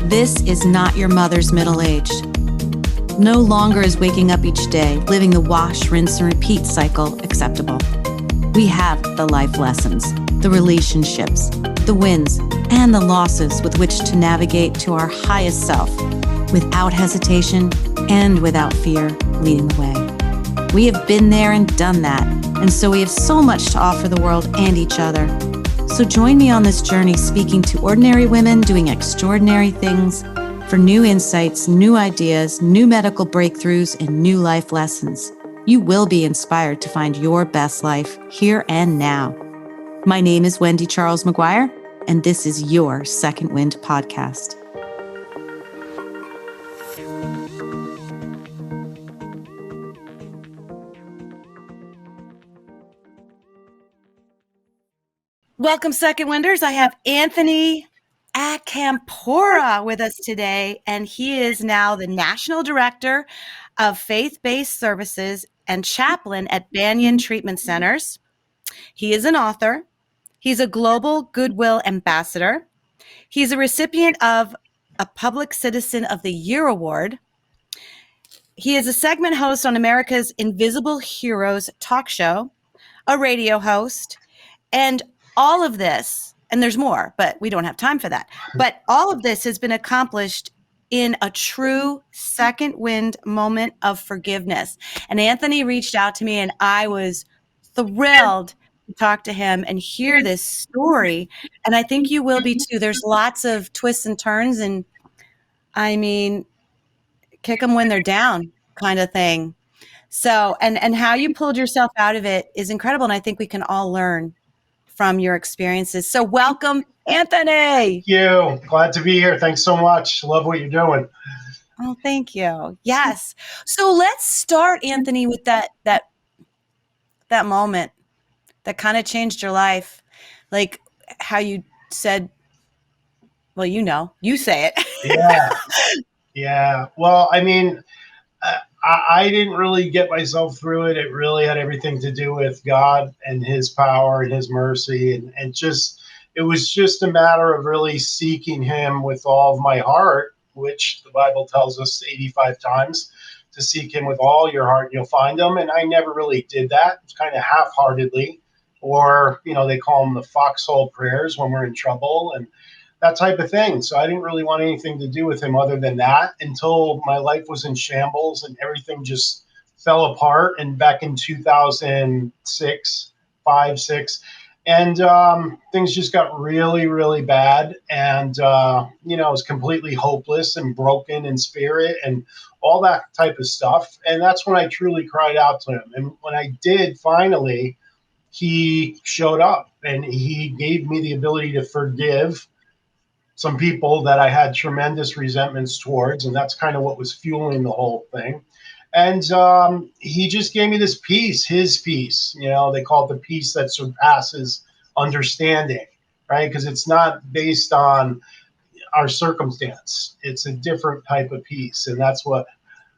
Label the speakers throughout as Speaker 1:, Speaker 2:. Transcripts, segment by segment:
Speaker 1: This is not your mother's middle-aged. No longer is waking up each day, living the wash, rinse, and repeat cycle acceptable. We have the life lessons, the relationships, the wins, and the losses with which to navigate to our highest self, without hesitation and without fear leading the way. We have been there and done that, and so we have so much to offer the world and each other. So join me on this journey, speaking to ordinary women doing extraordinary things for new insights, new ideas, new medical breakthroughs, and new life lessons. You will be inspired to find your best life here and now. My name is Wendy Charles Maguire, and this is your Second Wind podcast. Welcome, Second Winders. I have Anthony Acampora with us today, and he is now the National Director of Faith-Based Services and Chaplain at Banyan Treatment Centers. He is an author. He's a Global Goodwill Ambassador. He's a recipient of a Public Citizen of the Year Award. He is a segment host on America's Invisible Heroes talk show, a radio host, and all of this, and there's more, but we don't have time for that. But all of this has been accomplished in a true second wind moment of forgiveness. And Anthony reached out to me, and I was thrilled to talk to him and hear this story. And I think you will be too. There's lots of twists and turns, and I mean, kick them when they're down kind of thing. So, and how you pulled yourself out of it is incredible. And I think we can all learn from your experiences. So welcome, Anthony.
Speaker 2: Thank you. Glad to be here. Thanks so much. Love what you're doing.
Speaker 1: Oh, thank you. Yes. So let's start, Anthony, with that moment that kind of changed your life. Like how you said, well, you say it.
Speaker 2: Yeah. Well, I mean, I didn't really get myself through it. It really had everything to do with God and his power and his mercy. And just, it was just a matter of really seeking him with all of my heart, which the Bible tells us 85 times to seek him with all your heart and you'll find him. And I never really did that. It's kind of half-heartedly, or, they call them the foxhole prayers when we're in trouble and that type of thing. So I didn't really want anything to do with him other than that until my life was in shambles and everything just fell apart. And back in 2006, 6, and things just got really, really bad. And, I was completely hopeless and broken in spirit and all that type of stuff. And that's when I truly cried out to him. And when I did, finally, he showed up and he gave me the ability to forgive some people that I had tremendous resentments towards, and that's kind of what was fueling the whole thing. And he just gave me this peace, his peace. They call it the peace that surpasses understanding, right? Because it's not based on our circumstance. It's a different type of peace, and that's what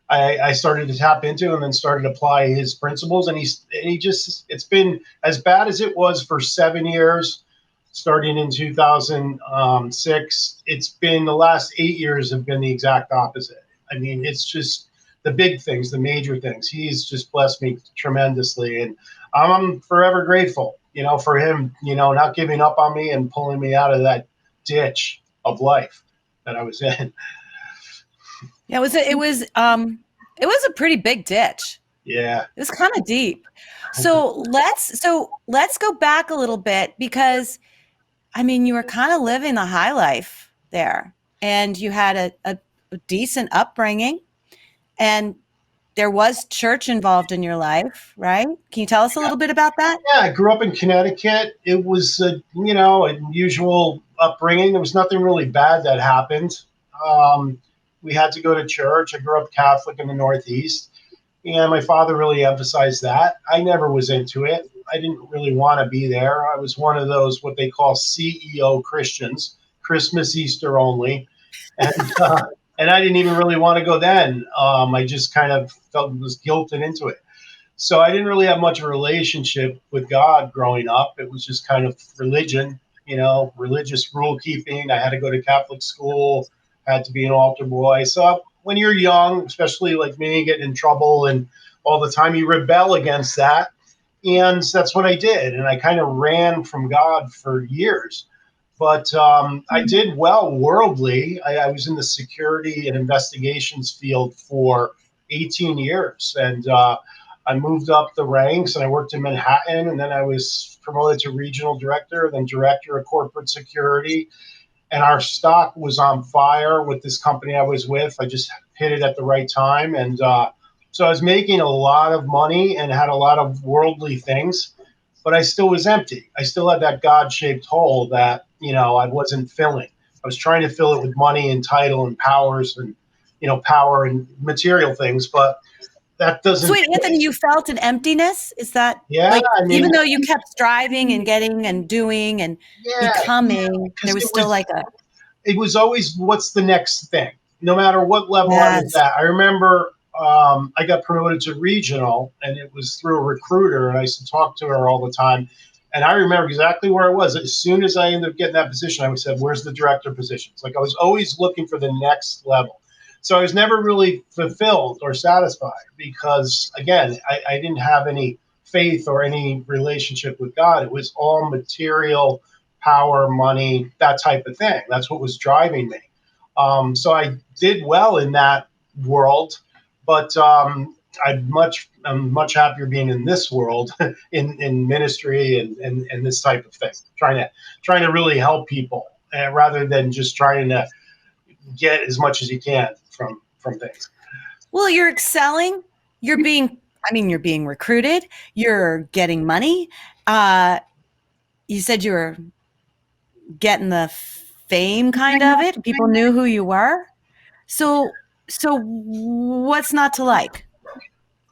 Speaker 2: I started to tap into, and then started to apply his principles. And he just, it's been as bad as it was for 7 years. Starting in 2006, it's been the last 8 years have been the exact opposite. I mean, it's just the big things, the major things. He's just blessed me tremendously, and I'm forever grateful, for him, not giving up on me and pulling me out of that ditch of life that I was in.
Speaker 1: Yeah, it was a pretty big ditch.
Speaker 2: Yeah,
Speaker 1: it was kind of deep. So let's go back a little bit, because I mean, you were kind of living the high life there, and you had a decent upbringing, and there was church involved in your life, right? Can you tell us a little bit about that?
Speaker 2: Yeah, I grew up in Connecticut. It was, a unusual upbringing. There was nothing really bad that happened. We had to go to church. I grew up Catholic in the Northeast, and my father really emphasized that. I never was into it. I didn't really want to be there. I was one of those, what they call CEO Christians, Christmas, Easter only. And and I didn't even really want to go then. I just kind of was guilted into it. So I didn't really have much of a relationship with God growing up. It was just kind of religion, religious rule keeping. I had to go to Catholic school, had to be an altar boy. So when you're young, especially like me, getting in trouble and all the time, you rebel against that. And that's what I did. And I kind of ran from God for years. But I did well worldly. I was in the security and investigations field for 18 years. And I moved up the ranks and I worked in Manhattan. And then I was promoted to regional director, then director of corporate security. And our stock was on fire with this company I was with. I just hit it at the right time. And so I was making a lot of money and had a lot of worldly things, but I still was empty. I still had that God-shaped hole that, I wasn't filling. I was trying to fill it with money and title and powers and, power and material things, but that
Speaker 1: So
Speaker 2: doesn't
Speaker 1: wait,
Speaker 2: fit.
Speaker 1: Anthony, you felt an emptiness? Is that
Speaker 2: Yeah,
Speaker 1: like,
Speaker 2: I mean,
Speaker 1: even though you kept striving and getting and doing and
Speaker 2: yeah,
Speaker 1: becoming, there
Speaker 2: because
Speaker 1: was
Speaker 2: it
Speaker 1: still
Speaker 2: was
Speaker 1: like a,
Speaker 2: it was always what's the next thing, no matter what level I was
Speaker 1: yes,
Speaker 2: at. I remember I got promoted to regional, and it was through a recruiter, and I used to talk to her all the time. And I remember exactly where I was. As soon as I ended up getting that position, I said, "Where's the director position?" It's like I was always looking for the next level. So I was never really fulfilled or satisfied because, again, I didn't have any faith or any relationship with God. It was all material, power, money, that type of thing. That's what was driving me. So I did well in that world, but I'm much happier being in this world, in ministry and this type of thing, trying to really help people, rather than just trying to get as much as you can from things.
Speaker 1: well, you're excelling. You're being, I mean, you're being recruited. You're getting money. Uh, you said you were getting the fame kind of it. People knew who you were. So what's not to like?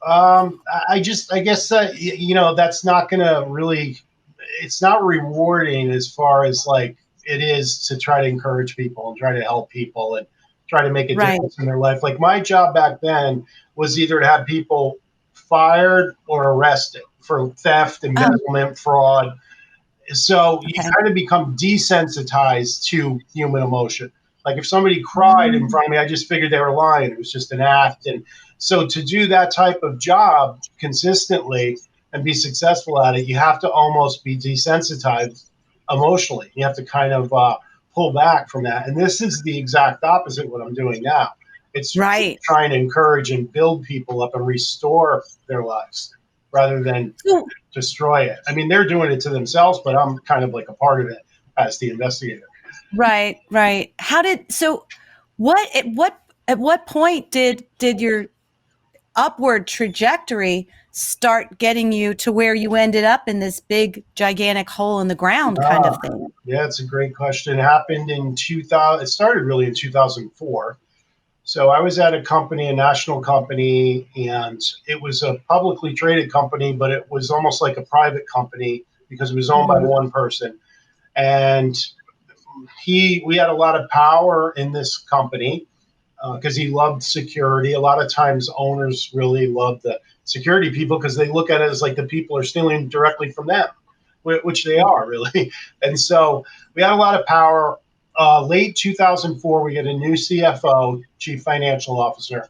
Speaker 2: I guess that that's not going to really, it's not rewarding as far as like it is to try to encourage people and try to help people and try to make a
Speaker 1: Right.
Speaker 2: difference in their life. Like my job back then was either to have people fired or arrested for theft,
Speaker 1: Oh,
Speaker 2: embezzlement, fraud. So you
Speaker 1: okay.
Speaker 2: kind of become desensitized to human emotion. Like if somebody cried in
Speaker 1: Mm,
Speaker 2: front of me, I just figured they were lying. It was just an act. And so to do that type of job consistently and be successful at it, you have to almost be desensitized emotionally. You have to kind of pull back from that. And this is the exact opposite of what I'm doing now. It's
Speaker 1: right.
Speaker 2: trying to encourage and build people up and restore their lives rather than
Speaker 1: So,
Speaker 2: destroy it. I mean, they're doing it to themselves, but I'm kind of like a part of it as the investigator.
Speaker 1: right, right. How did so what point did your upward trajectory start getting you to where you ended up in this big gigantic hole in the ground kind
Speaker 2: Ah,
Speaker 1: of thing?
Speaker 2: yeah, it's a great question. It happened in 2000. It started really in 2004. So I was at a company, a national company, and it was a publicly traded company, but it was almost like a private company because it was owned by
Speaker 1: Mhm.
Speaker 2: one person. And we had a lot of power in this company because he loved security. A lot of times, owners really love the security people because they look at it as like the people are stealing directly from them, which they are really. And so we had a lot of power. Late 2004, we get a new CFO, Chief Financial Officer.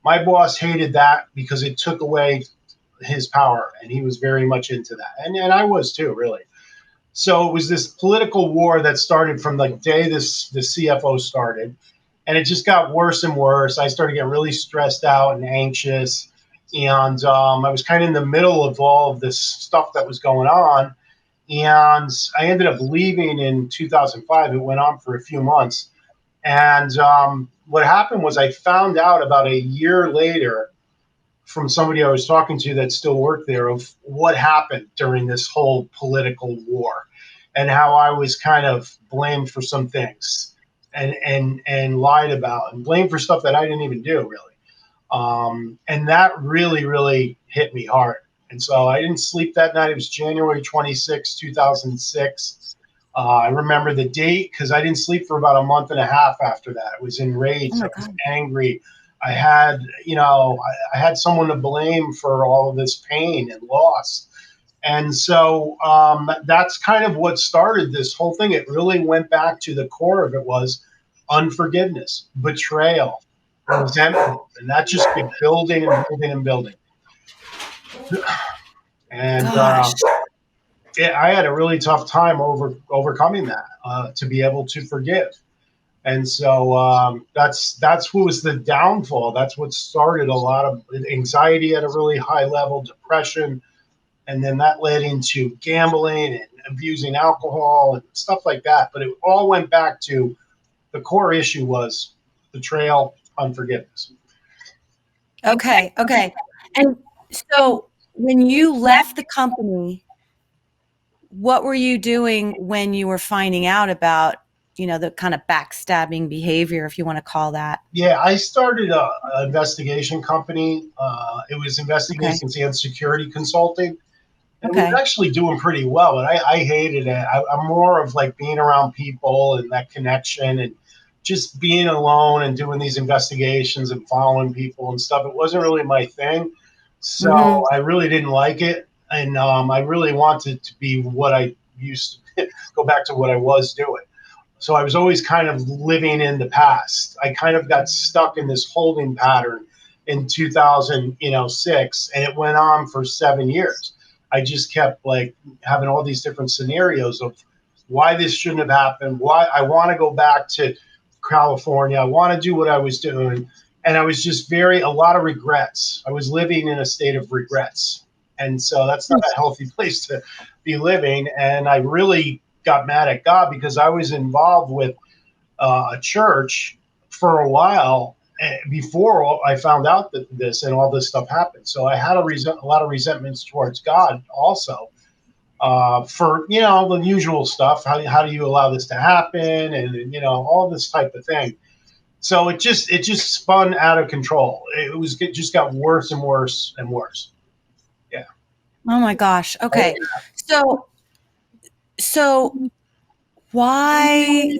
Speaker 2: My boss hated that because it took away his power, and he was very much into that, and I was too, really. So it was this political war that started from the day the CFO started, and it just got worse and worse. I started getting really stressed out and anxious, and I was kind of in the middle of all of this stuff that was going on, and I ended up leaving in 2005. It went on for a few months, and what happened was I found out about a year later from somebody I was talking to that still worked there of what happened during this whole political war and how I was kind of blamed for some things and lied about and blamed for stuff that I didn't even do really. And that really, really hit me hard. And so I didn't sleep that night. It was January 26, 2006. I remember the date because I didn't sleep for about a month and a half after that. I was
Speaker 1: Oh
Speaker 2: enraged. I
Speaker 1: my
Speaker 2: was
Speaker 1: god.
Speaker 2: angry. I had, I had someone to blame for all of this pain and loss. And so that's kind of what started this whole thing. It really went back to the core of it was unforgiveness, betrayal, resentment. And that just kept building and building and building. And
Speaker 1: Gosh.
Speaker 2: I had a really tough time overcoming that to be able to forgive. And so that's what was the downfall. That's what started a lot of anxiety at a really high level, depression, and then that led into gambling and abusing alcohol and stuff like that. But it all went back to the core issue was betrayal, unforgiveness.
Speaker 1: Okay. Okay. And so when you left the company, what were you doing when you were finding out about, the kind of backstabbing behavior, if you want to call that?
Speaker 2: Yeah, I started a investigation company. It was
Speaker 1: Okay.
Speaker 2: investigations and security consulting. And it was
Speaker 1: Okay.
Speaker 2: actually doing pretty well, but I hated it. I'm more of like being around people and that connection and just being alone and doing these investigations and following people and stuff. It wasn't really my thing. So
Speaker 1: Mhm.
Speaker 2: I really didn't like it. And I really wanted to be what I used to go back to what I was doing. So I was always kind of living in the past. I kind of got stuck in this holding pattern in 2006, and it went on for 7 years. I just kept like having all these different scenarios of why this shouldn't have happened. Why I want to go back to California. I want to do what I was doing, and I was just a lot of regrets. I was living in a state of regrets, and so that's not a healthy place to be living. And I really got mad at God because I was involved with a church for a while before I found out that this and all this stuff happened. So I had a lot of resentments towards God also for the usual stuff. How do you allow this to happen, and all this type of thing. So it just spun out of control. It just got worse and worse and worse. Yeah.
Speaker 1: Oh my gosh. Okay. So so why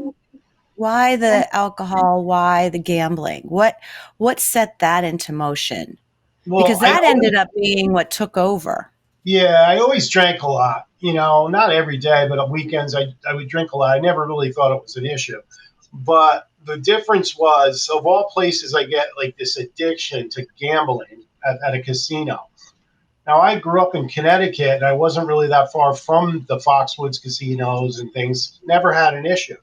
Speaker 1: why the alcohol? Why the gambling? What set that into motion?
Speaker 2: Well,
Speaker 1: Because that ended up being what took over.
Speaker 2: I always drank a lot. Not every day, but on weekends I would drink a lot. I never really thought it was an issue. But the difference was, of all places, I get like this addiction to gambling at a casino. Now, I grew up in Connecticut, and I wasn't really that far from the Foxwoods casinos and things. Never had an issue.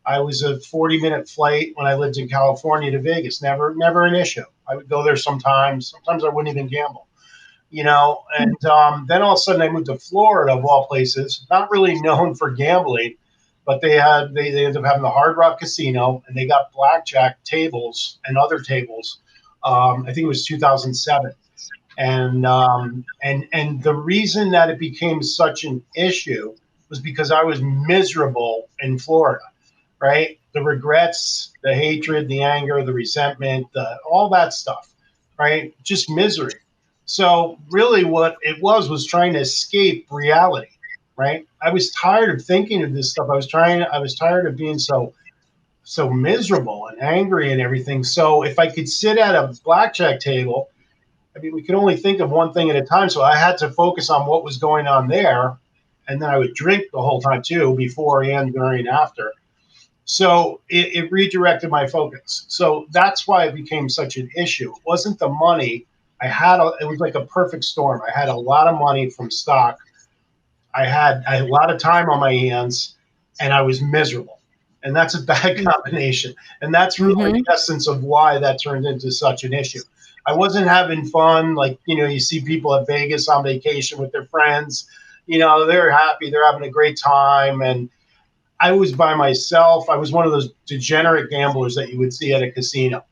Speaker 2: I was a 40-minute flight when I lived in California to Vegas. Never an issue. I would go there sometimes. Sometimes I wouldn't even gamble. And then all of a sudden I moved to Florida, of all places, not really known for gambling, but they ended up having the Hard Rock Casino, and they got blackjack tables and other tables. I think it was 2007, and the reason that it became such an issue was because I was miserable in Florida, right? The regrets, the hatred, the anger, the resentment, all that stuff, right? Just misery. So really what it was trying to escape reality, right? I was tired of thinking of this stuff. I was tired of being so miserable and angry and everything. So if I could sit at a blackjack table, I mean, we could only think of one thing at a time. So I had to focus on what was going on there. And then I would drink the whole time too, before and during, after. So it redirected my focus. So that's why it became such an issue. It wasn't the money. It was like a perfect storm. I had a lot of money from stock. I had a lot of time on my hands, and I was miserable. And that's a bad combination. And that's really
Speaker 1: Mhm.
Speaker 2: the essence of why that turned into such an issue. I wasn't having fun. Like, you see people at Vegas on vacation with their friends. They're happy, they're having a great time. And I was by myself. I was one of those degenerate gamblers that you would see at a casino.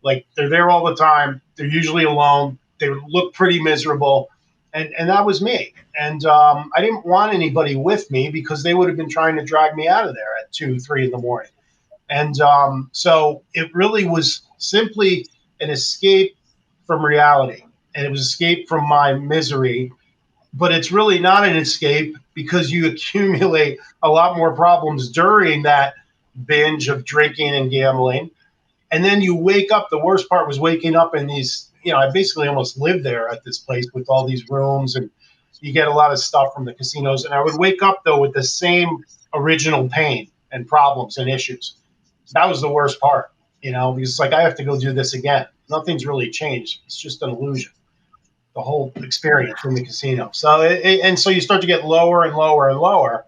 Speaker 2: Like, they're there all the time. They're usually alone. They look pretty miserable, and that was me. And I didn't want anybody with me because they would have been trying to drag me out of there at 2, 3 in the morning. And so it really was simply an escape from reality, and it was escape from my misery, but it's really not an escape because you accumulate a lot more problems during that binge of drinking and gambling. And then you wake up. The worst part was waking up in these, I basically almost lived there at this place with all these rooms, and you get a lot of stuff from the casinos. And I would wake up though with the same original pain and problems and issues. That was the worst part, because it's like I have to go do this again. Nothing's really changed. It's just an illusion, the whole experience in the casino. So and so you start to get lower and lower and lower,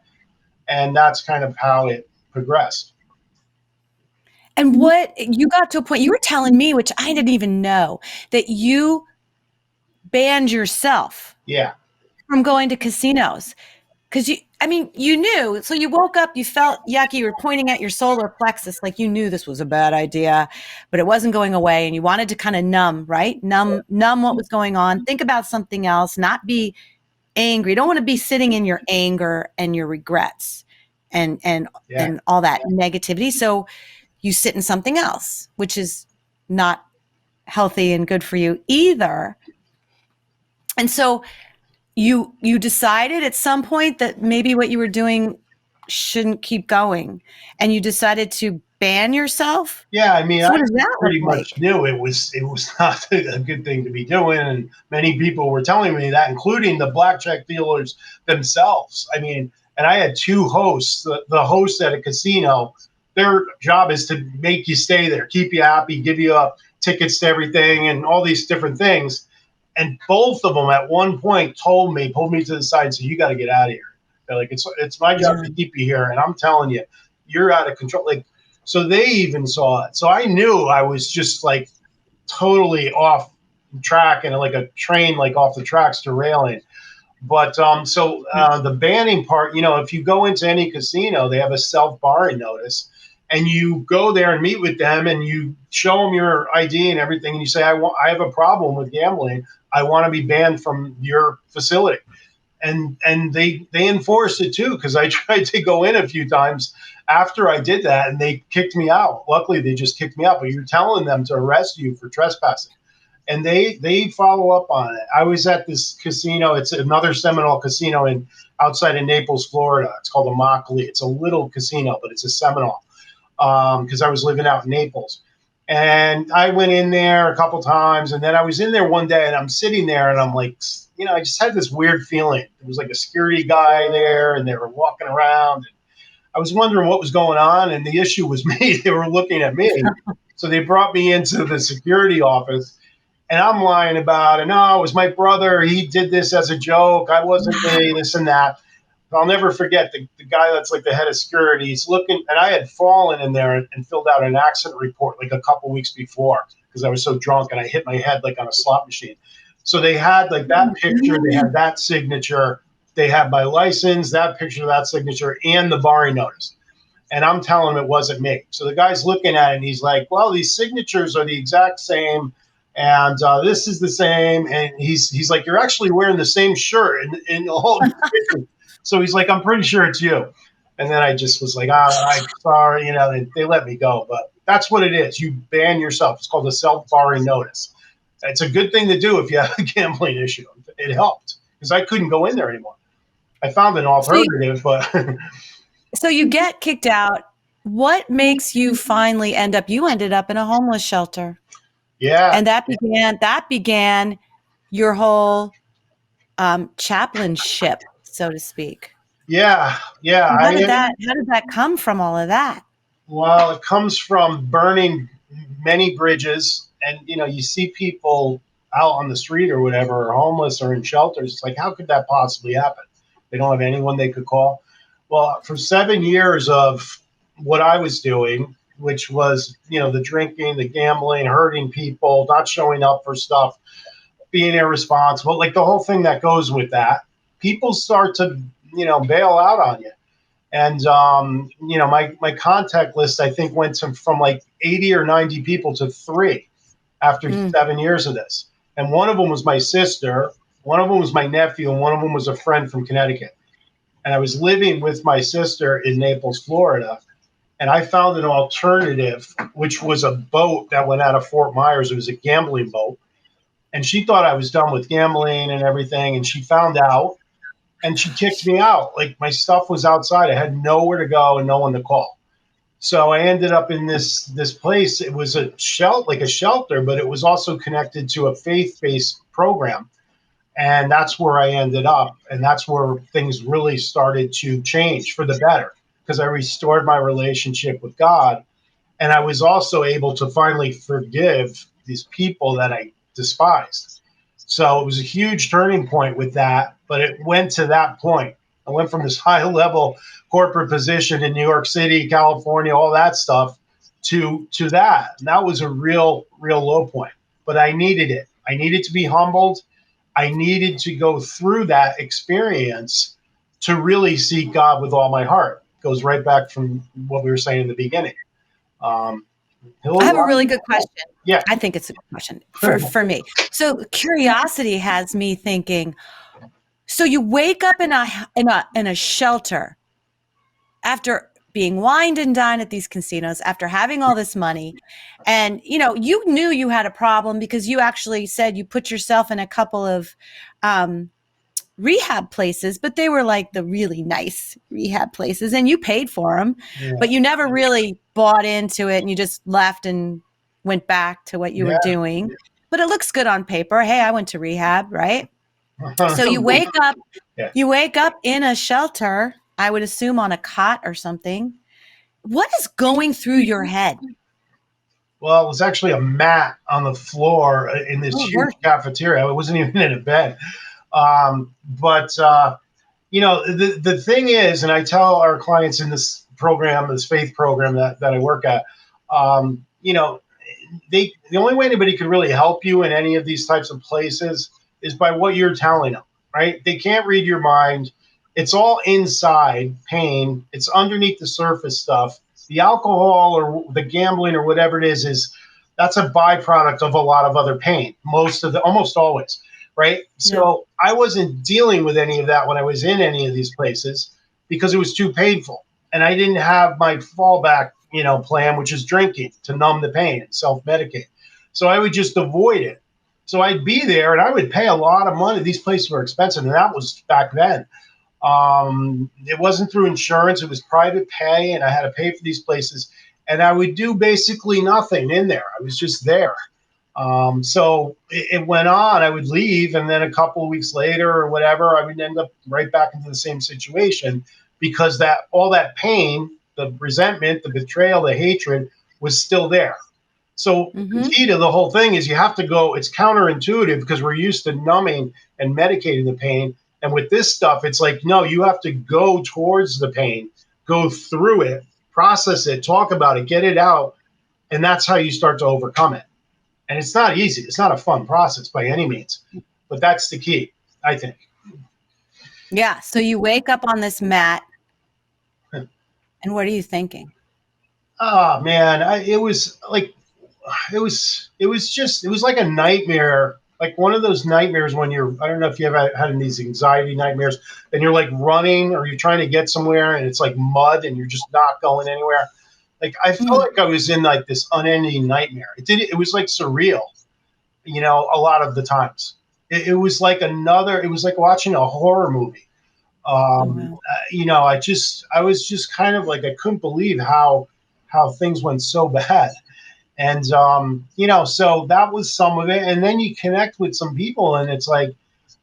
Speaker 2: and that's kind of how it progressed.
Speaker 1: And what you got to a point, you were telling me, which I didn't even know, that you banned yourself
Speaker 2: Yeah.
Speaker 1: from going to casinos. Because you knew. So you woke up, you felt yucky, you were pointing at your solar plexus, like you knew this was a bad idea, but it wasn't going away. And you wanted to kind of numb, right? Numb what was going on. Think about something else, not be angry. You don't want to be sitting in your anger and your regrets and all that negativity. So you sit in something else, which is not healthy and good for you either. And so you decided at some point that maybe what you were doing shouldn't keep going, and you decided to ban yourself.
Speaker 2: Yeah, I mean,
Speaker 1: So
Speaker 2: I
Speaker 1: what does that
Speaker 2: pretty
Speaker 1: look
Speaker 2: much
Speaker 1: like?
Speaker 2: knew it was not a good thing to be doing, and many people were telling me that, including the blackjack dealers themselves. I mean, and I had two hosts. The hosts at a casino, their job is to make you stay there, keep you happy, give you tickets to everything, and all these different things. And both of them at one point pulled me to the side and said, "You got to get out of here." They're like, "It's my job to keep you here, and I'm telling you, you're out of control." Like, so they even saw it. So I knew I was just like totally off track and like a train like off the tracks derailing. But the banning part, if you go into any casino, they have a self barring notice, and you go there and meet with them, and you show them your ID and everything, and you say, I have a problem with gambling. I want to be banned from your facility." And they enforced it too, because I tried to go in a few times after I did that, and they kicked me out. Luckily, they just kicked me out. But you're telling them to arrest you for trespassing, and they follow up on it. I was at this casino. It's another Seminole casino outside of Naples, Florida. It's called the Mockley. It's a little casino, but it's a Seminole, because I was living out in Naples. And I went in there a couple times, and then I was in there one day, and I'm sitting there, and I'm like, I just had this weird feeling. There was like a security guy there, and they were walking around. And I was wondering what was going on, and the issue was me. They were looking at me. So they brought me into the security office, and I'm lying about it. No, it was my brother. He did this as a joke. I wasn't me, this and that. I'll never forget the guy that's like the head of security. He's looking, and I had fallen in there and filled out an accident report like a couple weeks before because I was so drunk and I hit my head like on a slot machine. So they had like that picture, they had that signature, they had my license, that picture, that signature, and the barring notice. And I'm telling him it wasn't me. So the guy's looking at it and he's like, "Well, these signatures are the exact same, and this is the same." And he's like, "You're actually wearing the same shirt in the whole picture." So he's like, "I'm pretty sure it's you." And then I just was like, I'm sorry, they let me go. But that's what it is. You ban yourself. It's called a self-barring notice. It's a good thing to do if you have a gambling issue. It helped because I couldn't go in there anymore. I found an alternative, but
Speaker 1: So you get kicked out. What makes you finally you ended up in a homeless shelter?
Speaker 2: yeah.
Speaker 1: And that began your whole chaplainship, so to speak.
Speaker 2: Yeah.
Speaker 1: How did that come from, all of that?
Speaker 2: Well, it comes from burning many bridges, and you see people out on the street or whatever, or homeless or in shelters. It's like, how could that possibly happen? They don't have anyone they could call. Well, for 7 years of what I was doing, which was the drinking, the gambling, hurting people, not showing up for stuff, being irresponsible, like the whole thing that goes with that, people start to bail out on you. And my contact list, I think, went from like 80 or 90 people to 3 after 7 years of this. And one of them was my sister, one of them was my nephew, and one of them was a friend from Connecticut. And I was living with my sister in Naples, Florida. And I found an alternative, which was a boat that went out of Fort Myers. It was a gambling boat. And she thought I was done with gambling and everything. And she found out, and she kicked me out. Like, my stuff was outside. I had nowhere to go and no one to call. So I ended up in this place. It was like a shelter, but it was also connected to a faith-based program, and that's where I ended up, and that's where things really started to change for the better because I restored my relationship with God, and I was also able to finally forgive these people that I despised. So it was a huge turning point with that, but it went to that point. I went from this high level corporate position in New York City, California, all that stuff to that. And that was a real low point. But I needed it. I needed to be humbled. I needed to go through that experience to really seek God with all my heart. It goes right back from what we were saying in the beginning. Um,
Speaker 1: I have a really good question.
Speaker 2: Yeah.
Speaker 1: I think it's a good question for me. So curiosity has me thinking, so you wake up in a shelter after being wined and dined at these casinos, after having all this money, and you knew you had a problem because you actually said you put yourself in a couple of rehab places, but they were like the really nice rehab places, and you paid for them,
Speaker 2: Yeah.
Speaker 1: but you never really bought into it, and you just left and went back to what you were doing. But it looks good on paper. Hey, I went to rehab, right? So you wake up, you wake up in a shelter, I would assume on a cot or something. What is going through your head?
Speaker 2: Well, it was actually a mat on the floor in this huge cafeteria. It wasn't even in a bed. But the thing is, and I tell our clients in this program, this faith program that I work at, the only way anybody could really help you in any of these types of places is by what you're telling them, right? They can't read your mind. It's all inside pain. It's underneath the surface stuff. The alcohol or the gambling or whatever it is that's a byproduct of a lot of other pain. Almost always, right? So I wasn't dealing with any of that when I was in any of these places because it was too painful, and I didn't have my fallback, plan, which is drinking to numb the pain and self-medicate. So I would just avoid it. So I'd be there, and I would pay a lot of money. These places were expensive, and that was back then. It wasn't through insurance; it was private pay, and I had to pay for these places. And I would do basically nothing in there. I was just there. So it went on. I would leave, and then a couple of weeks later or whatever, I would end up right back into the same situation because all that pain, the resentment, the betrayal, the hatred was still there. So the key to the whole thing is you have to go. It's counterintuitive because we're used to numbing and medicating the pain. And with this stuff, it's like, no, you have to go towards the pain, go through it, process it, talk about it, get it out. And that's how you start to overcome it. And it's not easy. It's not a fun process by any means, but that's the key, I think.
Speaker 1: Yeah. So you wake up on this mat, and what are you thinking?
Speaker 2: Oh man, it was like a nightmare, like one of those nightmares when I don't know if you ever had these anxiety nightmares, and you're like running or you're trying to get somewhere and it's like mud and you're just not going anywhere. Like I felt like I was in like this unending nightmare. It was like surreal, a lot of the times. It was like it was like watching a horror movie. I was just kind of like, I couldn't believe how things went so bad. And, so that was some of it. And then you connect with some people and it's like,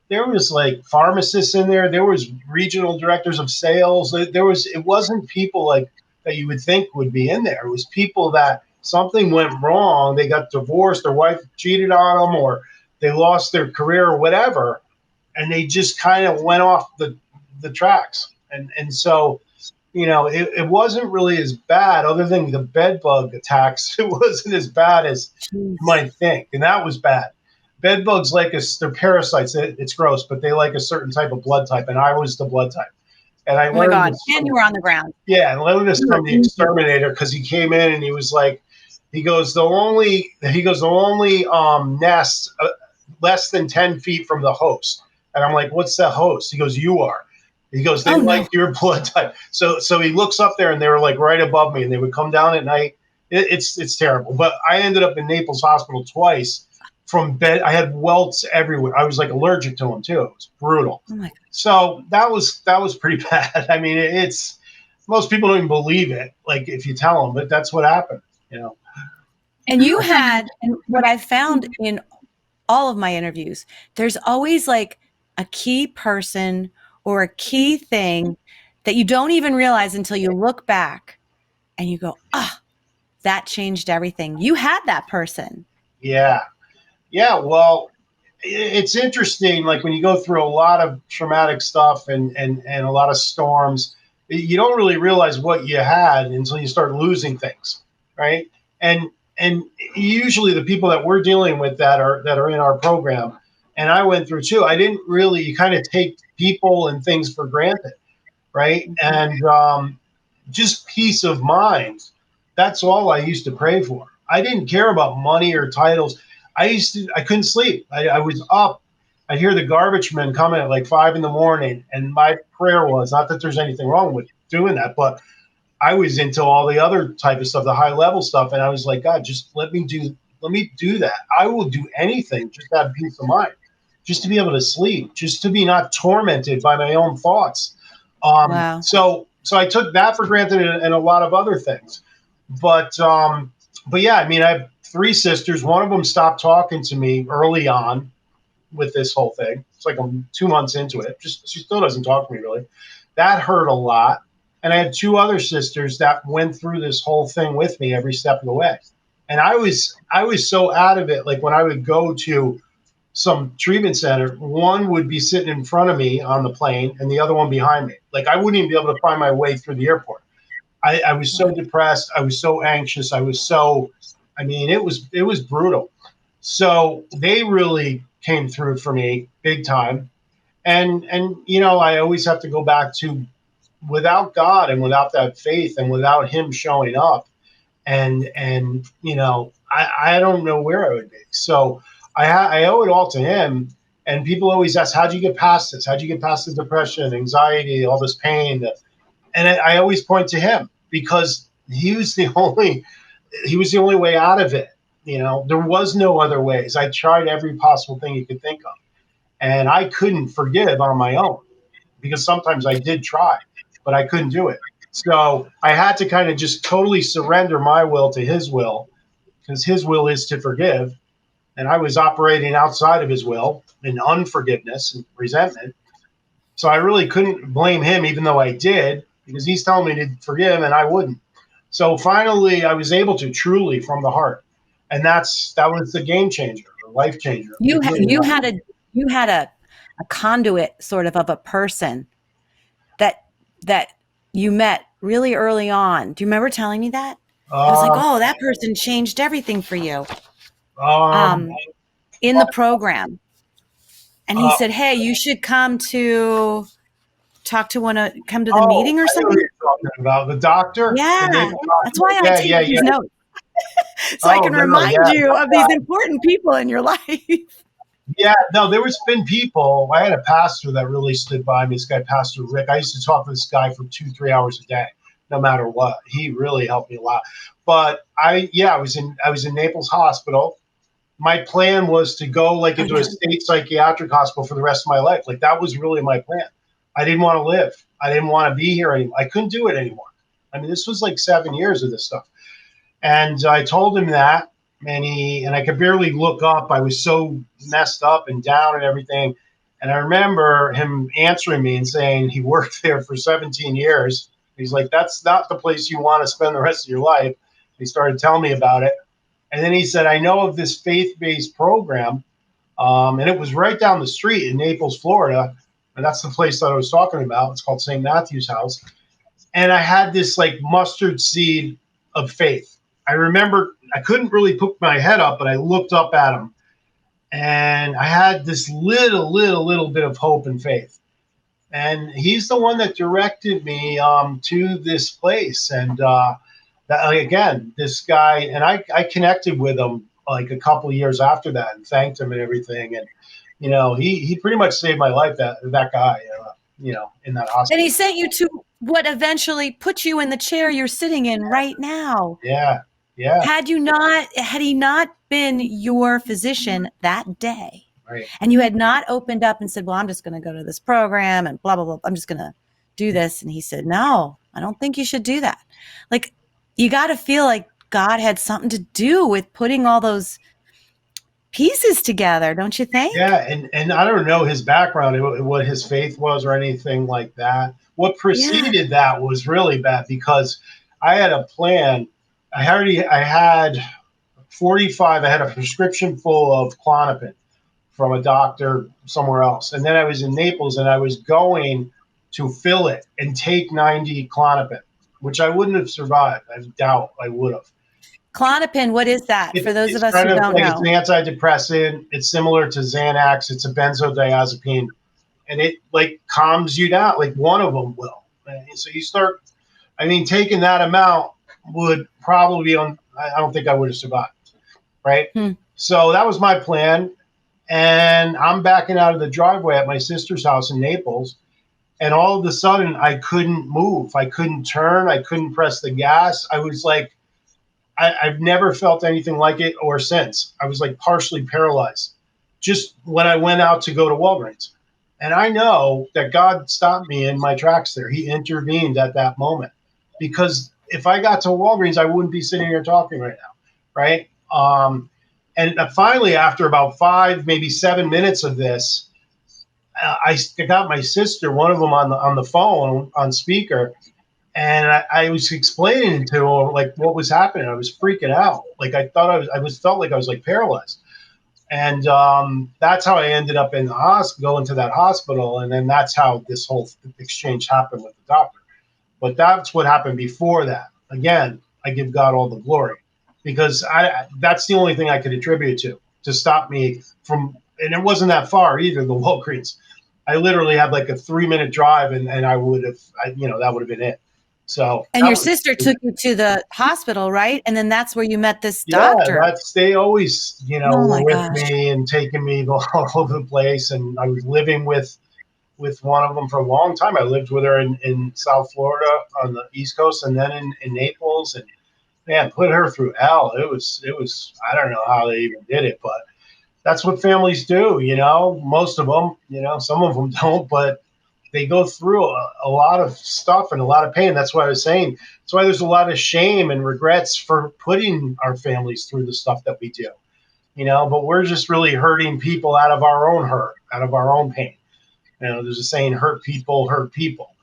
Speaker 2: there was like pharmacists in there. There was regional directors of sales. It wasn't people like that you would think would be in there. It was people that something went wrong. They got divorced. Their wife cheated on them, or they lost their career or whatever. And they just kind of went off the tracks. And so, it wasn't really as bad, other than the bed bug attacks. It wasn't as bad as you might think. And that was bad. Bed bugs they're parasites. It's gross, but they like a certain type of blood type. And I was the blood type. And I learned
Speaker 1: And you were on the ground.
Speaker 2: Yeah. And I learned this from the exterminator because he came in and he was like, the only nest less than 10 feet from the host. And I'm like, what's the host? He goes, you are. He goes, they like your blood type. So he looks up there and they were like right above me and they would come down at night. It's terrible. But I ended up in Naples Hospital twice from bed. I had welts everywhere. I was like allergic to them too. It was brutal. So that was pretty bad. I mean, most people don't even believe it, like if you tell them, but that's what happened, you know.
Speaker 1: And you had, and what I found in all of my interviews, there's always like a key person or a key thing that you don't even realize until you look back and you go, ah, that changed everything. You had that person.
Speaker 2: Yeah. Yeah. Well, it's interesting. Like when you go through a lot of traumatic stuff and a lot of storms, you don't really realize what you had until you start losing things. Right. And, and usually the people that we're dealing with that are in our program, and I went through too, I didn't really, you kind of take people and things for granted. Right. And, just peace of mind. That's all I used to pray for. I didn't care about money or titles. I couldn't sleep. I was up. I'd hear the garbage men coming at like 5 in the morning. And my prayer was not that there's anything wrong with doing that, but I was into all the other type of stuff, the high level stuff. And I was like, God, just let me do that. I will do anything just to have peace of mind, just to be able to sleep, just to be not tormented by my own thoughts.
Speaker 1: Wow.
Speaker 2: So I took that for granted and a lot of other things. But but yeah, I mean, I have three sisters. One of them stopped talking to me early on with this whole thing. It's like I'm 2 months into it. Just she still doesn't talk to me really. That hurt a lot. And I had two other sisters that went through this whole thing with me every step of the way. And I was so out of it. Like when I would go to some treatment center, one would be sitting in front of me on the plane and the other one behind me. Like I wouldn't even be able to find my way through the airport. I was so depressed. I was so anxious. I mean, it was brutal. So they really came through for me big time. And I always have to go back to without God and without that faith and without Him showing up, and I don't know where I would be. So I owe it all to Him. And people always ask, how'd you get past this? How'd you get past the depression, anxiety, all this pain? And I always point to Him because he was the only way out of it. There was no other ways. I tried every possible thing you could think of, and I couldn't forgive on my own because sometimes I did try, but I couldn't do it. So I had to kind of just totally surrender my will to His will, because His will is to forgive, and I was operating outside of His will in unforgiveness and resentment. So I really couldn't blame Him, even though I did, because He's telling me to forgive and I wouldn't. So finally, I was able to truly from the heart, and that was the game changer, the life changer.
Speaker 1: You
Speaker 2: It
Speaker 1: ha-
Speaker 2: really
Speaker 1: you
Speaker 2: was.
Speaker 1: had a you had a conduit sort of a person that that you met really early on. Do you remember telling me that? It was like,
Speaker 2: Um,
Speaker 1: oh, that person changed everything for you.
Speaker 2: um,
Speaker 1: Um, in the program. And he
Speaker 2: uh,
Speaker 1: said, hey, you should come to come to the
Speaker 2: oh,
Speaker 1: meeting or
Speaker 2: I know what
Speaker 1: something.
Speaker 2: you're talking about. The doctor, the
Speaker 1: Yeah.
Speaker 2: Naples
Speaker 1: That's
Speaker 2: doctor.
Speaker 1: why I
Speaker 2: Yeah,
Speaker 1: take
Speaker 2: yeah,
Speaker 1: these
Speaker 2: yeah.
Speaker 1: notes so I
Speaker 2: Oh
Speaker 1: can
Speaker 2: no,
Speaker 1: remind
Speaker 2: yeah,
Speaker 1: you of these important people in your life.
Speaker 2: yeah. No, there was been people. I had a pastor that really stood by me. This guy, Pastor Rick. I used to talk to this guy for 2-3 hours a day, no matter what. He really helped me a lot. But I was in Naples Hospital. My plan was to go like
Speaker 1: Oh,
Speaker 2: into a
Speaker 1: yeah.
Speaker 2: state psychiatric hospital for the rest of my life. Like that was really my plan. I didn't want to live. I didn't want to be here anymore. I couldn't do it anymore. I mean, this was like 7 years of this stuff. And I told him that, and I could barely look up. I was so messed up and down and everything. And I remember him answering me and saying he worked there for 17 years. He's like, that's not the place you want to spend the rest of your life. He started telling me about it. And then he said, I know of this faith based program. And it was right down the street in Naples, Florida. And that's the place that I was talking about. It's called St. Matthew's House. And I had this like mustard seed of faith. I remember I couldn't really put my head up, but I looked up at him and I had this little bit of hope and faith. And he's the one that directed me to this place. And again, this guy, and I connected with him like a couple of years after that and thanked him and everything. And, he pretty much saved my life, that guy, in that
Speaker 1: And he
Speaker 2: hospital.
Speaker 1: sent you to what eventually put you in the chair you're sitting in right now.
Speaker 2: Yeah. Yeah.
Speaker 1: Had he not been your physician that day,
Speaker 2: Right.
Speaker 1: and you had not opened up and said, well, I'm just going to go to this program and blah, blah, blah. I'm just going to do this. And he said, no, I don't think you should do that. Like, you got to feel like God had something to do with putting all those pieces together, don't you think?
Speaker 2: Yeah, and I don't know his background, what his faith was, or anything like that. What
Speaker 1: Yeah.
Speaker 2: preceded that was really bad because I had a plan. I had 45. I had a prescription full of Clonopin from a doctor somewhere else, and then I was in Naples, and I was going to fill it and take 90 Clonopin, which I wouldn't have survived. I doubt I would have.
Speaker 1: Klonopin, what is that for those of
Speaker 2: It's
Speaker 1: us who
Speaker 2: kind of
Speaker 1: don't
Speaker 2: like it's an
Speaker 1: know?
Speaker 2: antidepressant. It's similar to Xanax. It's a benzodiazepine, and it like calms you down. Like one of them will. And so you start. I mean, taking that amount would probably be on. I don't think I would have survived. Right.
Speaker 1: Hmm.
Speaker 2: So that was my plan, and I'm backing out of the driveway at my sister's house in Naples, and all of a sudden I couldn't move. I couldn't turn. I couldn't press the gas. I was like I've never felt anything like it or since. I was like partially paralyzed just when I went out to go to Walgreens. And I know that God stopped me in my tracks there. He intervened at that moment because if I got to Walgreens, I wouldn't be sitting here talking right now. Right. And finally, after about 5, maybe 7 minutes of this, I got my sister, one of them on the phone on speaker, and I was explaining to her like what was happening. I was freaking out. Like I thought I was felt like I was like paralyzed. And that's how I ended up in the hospital, going to that hospital. And then that's how this whole exchange happened with the doctor. But that's what happened before that. Again, I give God all the glory because that's the only thing I could attribute to stop me from, and it wasn't that far either, the Walgreens. I literally had like a 3-minute drive and I would have, that would have been it. So
Speaker 1: And
Speaker 2: that
Speaker 1: your
Speaker 2: was,
Speaker 1: sister took you to the hospital, right? And then that's where you met this
Speaker 2: yeah,
Speaker 1: doctor.
Speaker 2: that's, they always,
Speaker 1: Oh
Speaker 2: were
Speaker 1: my
Speaker 2: with
Speaker 1: gosh.
Speaker 2: me and taking me all over the place. And I was living with one of them for a long time. I lived with her in South Florida on the East Coast and then in Naples, and man, put her through hell. It was, I don't know how they even did it, but that's what families do, most of them, some of them don't, but they go through a lot of stuff and a lot of pain. That's why I was saying, that's why there's a lot of shame and regrets for putting our families through the stuff that we do, but we're just really hurting people out of our own hurt, out of our own pain. There's a saying, hurt people hurt people.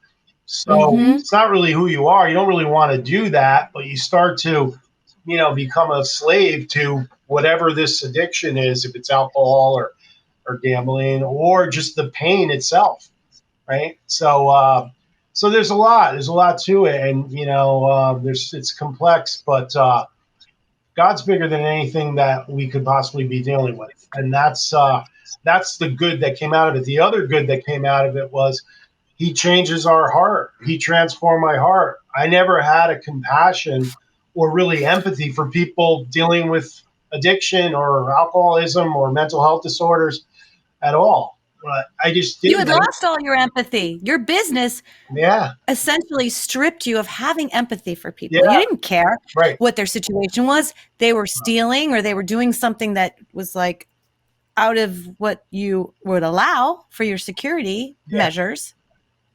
Speaker 2: So
Speaker 1: Mm-hmm.
Speaker 2: it's not really who you are. You don't really want to do that, but you start to, become a slave to whatever this addiction is, if it's alcohol or gambling or just the pain itself. Right. So there's a lot to it. And, it's complex, but God's bigger than anything that we could possibly be dealing with. And that's the good that came out of it. The other good that came out of it was he changes our heart. He transformed my heart. I never had a compassion or really empathy for people dealing with addiction or alcoholism or mental health disorders at all. I just
Speaker 1: You
Speaker 2: didn't.
Speaker 1: had lost all your empathy. Your business
Speaker 2: Yeah,
Speaker 1: essentially stripped you of having empathy for people. You
Speaker 2: yeah,
Speaker 1: didn't care
Speaker 2: right.
Speaker 1: what their situation was. They were stealing or they were doing something that was like out of what you would allow for your security
Speaker 2: Yeah,
Speaker 1: measures.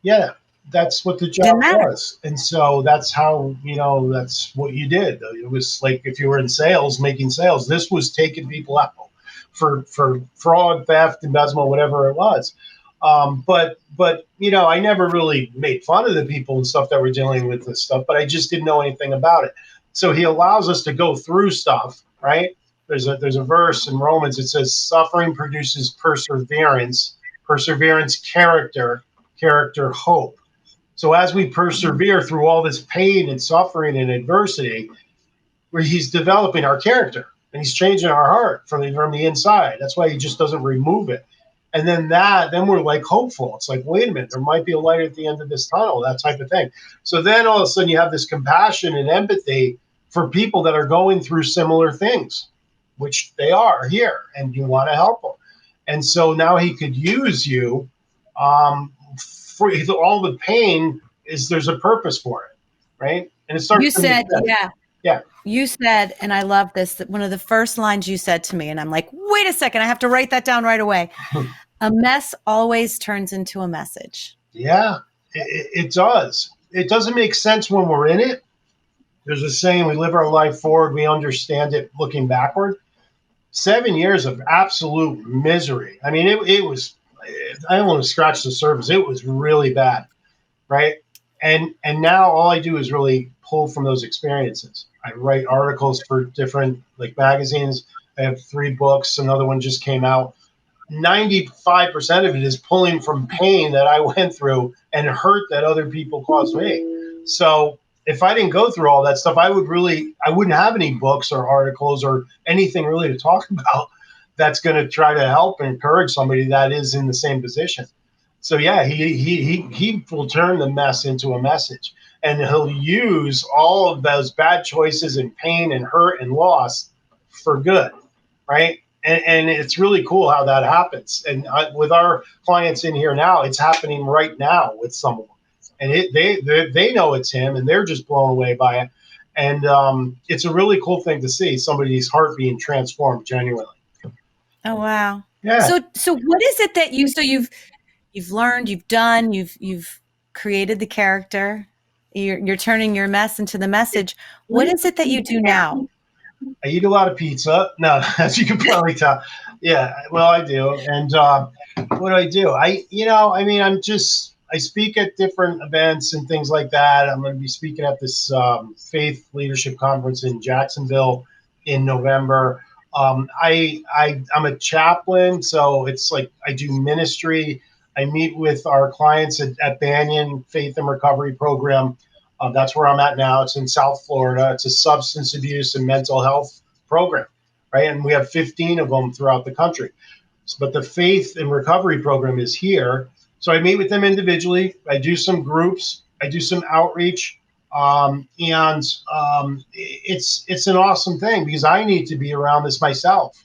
Speaker 2: yeah. That's what the
Speaker 1: Didn't
Speaker 2: job
Speaker 1: matter.
Speaker 2: was, and so that's how that's what you did. It was like if you were in sales, making sales. This was taking people out for fraud, theft, embezzlement, whatever it was. But I never really made fun of the people and stuff that were dealing with this stuff, but I just didn't know anything about it. So he allows us to go through stuff, right? There's a verse in Romans. It says, "Suffering produces perseverance, perseverance, character, character, hope." So as we persevere through all this pain and suffering and adversity, where he's developing our character and he's changing our heart from the inside. That's why he just doesn't remove it. And then we're like hopeful. It's like, wait a minute, there might be a light at the end of this tunnel, that type of thing. So then all of a sudden you have this compassion and empathy for people that are going through similar things, which they are here, and you want to help them. And so now he could use you for all the pain is there's a purpose for it, right? And it starts
Speaker 1: You
Speaker 2: to make
Speaker 1: said,
Speaker 2: sense.
Speaker 1: yeah,
Speaker 2: Yeah.
Speaker 1: you said, and I love this, that one of the first lines you said to me, and I'm like, wait a second, I have to write that down right away. A mess always turns into a message.
Speaker 2: Yeah, it does. it doesn't make sense when we're in it. There's a saying, we live our life forward, we understand it looking backward. 7 years of absolute misery. I mean, it was, I don't want to scratch the surface. It was really bad, right? And now all I do is really pull from those experiences. I write articles for different like magazines. I have 3 books. Another one just came out. 95% of it is pulling from pain that I went through and hurt that other people caused me. So if I didn't go through all that stuff, I wouldn't have any books or articles or anything really to talk about that's going to try to help and encourage somebody that is in the same position. So yeah, he will turn the mess into a message, and he'll use all of those bad choices and pain and hurt and loss for good, right? And it's really cool how that happens. And with our clients in here now, it's happening right now with some of them, and they know it's him, and they're just blown away by it. And it's a really cool thing to see somebody's heart being transformed genuinely.
Speaker 1: Oh wow.
Speaker 2: Yeah.
Speaker 1: So what is it that you've learned, you've done, you've created the character, you're turning your mess into the message. What is it that you do now?
Speaker 2: I eat a lot of pizza. No, as you can probably tell. Yeah, well, I do. And what do I do? I speak at different events and things like that. I'm going to be speaking at this faith leadership conference in Jacksonville in November. I'm a chaplain, so it's like I do ministry. I meet with our clients at Banyan Faith and Recovery Program. That's where I'm at now. It's in South Florida. It's a substance abuse and mental health program, right? And we have 15 of them throughout the country. But the Faith and Recovery Program is here. So I meet with them individually. I do some groups. I do some outreach. It's an awesome thing because I need to be around this myself,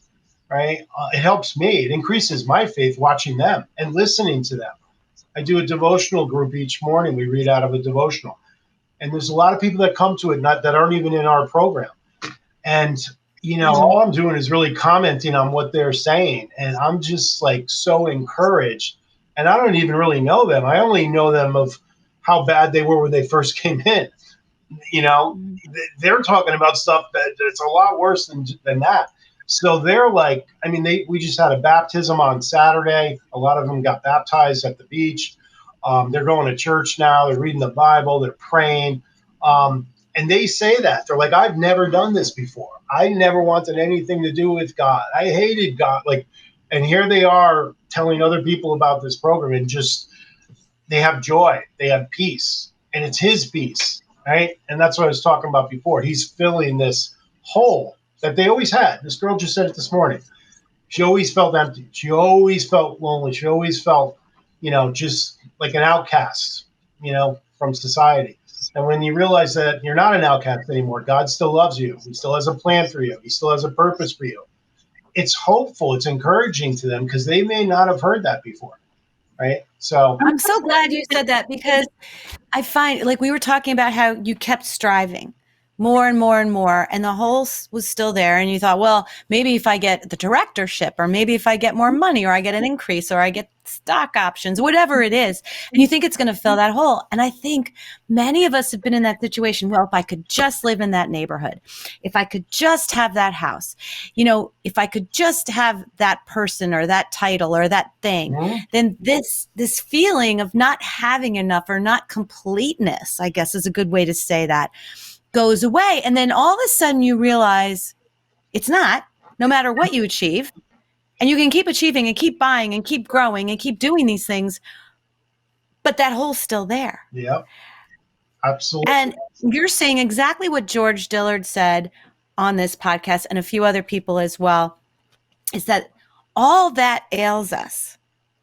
Speaker 2: right? It helps me. It increases my faith watching them and listening to them. I do a devotional group each morning. We read out of a devotional. And there's a lot of people that come to it that aren't even in our program. And, all I'm doing is really commenting on what they're saying. And I'm just like so encouraged. And I don't even really know them. I only know them of how bad they were when they first came in. They're talking about stuff that's a lot worse than that. So they're like, we just had a baptism on Saturday. A lot of them got baptized at the beach. They're going to church now. They're reading the Bible. They're praying. And they say that. They're like, I've never done this before. I never wanted anything to do with God. I hated God. And here they are telling other people about this program, and just they have joy. They have peace. And it's his peace, right? And that's what I was talking about before. He's filling this hole that they always had. This girl just said it this morning. She always felt empty. She always felt lonely. She always felt, just like an outcast, from society. And when you realize that you're not an outcast anymore, God still loves you. He still has a plan for you. He still has a purpose for you. It's hopeful. It's encouraging to them because they may not have heard that before, right? So
Speaker 1: I'm so glad you said that because I find, like we were talking about how you kept striving more and more and more, and the hole was still there. And you thought, well, maybe if I get the directorship, or maybe if I get more money, or I get an increase, or I get stock options, whatever it is, and you think it's going to fill that hole. And I think many of us have been in that situation. Well, if I could just live in that neighborhood, if I could just have that house, if I could just have that person or that title or that thing, then this feeling of not having enough or not completeness, I guess is a good way to say that, goes away. And then all of a sudden you realize it's not, no matter what you achieve, and you can keep achieving and keep buying and keep growing and keep doing these things, but that hole's still there.
Speaker 2: Yeah, absolutely.
Speaker 1: And you're saying exactly what George Dillard said on this podcast, and a few other people as well, is that all that ails us,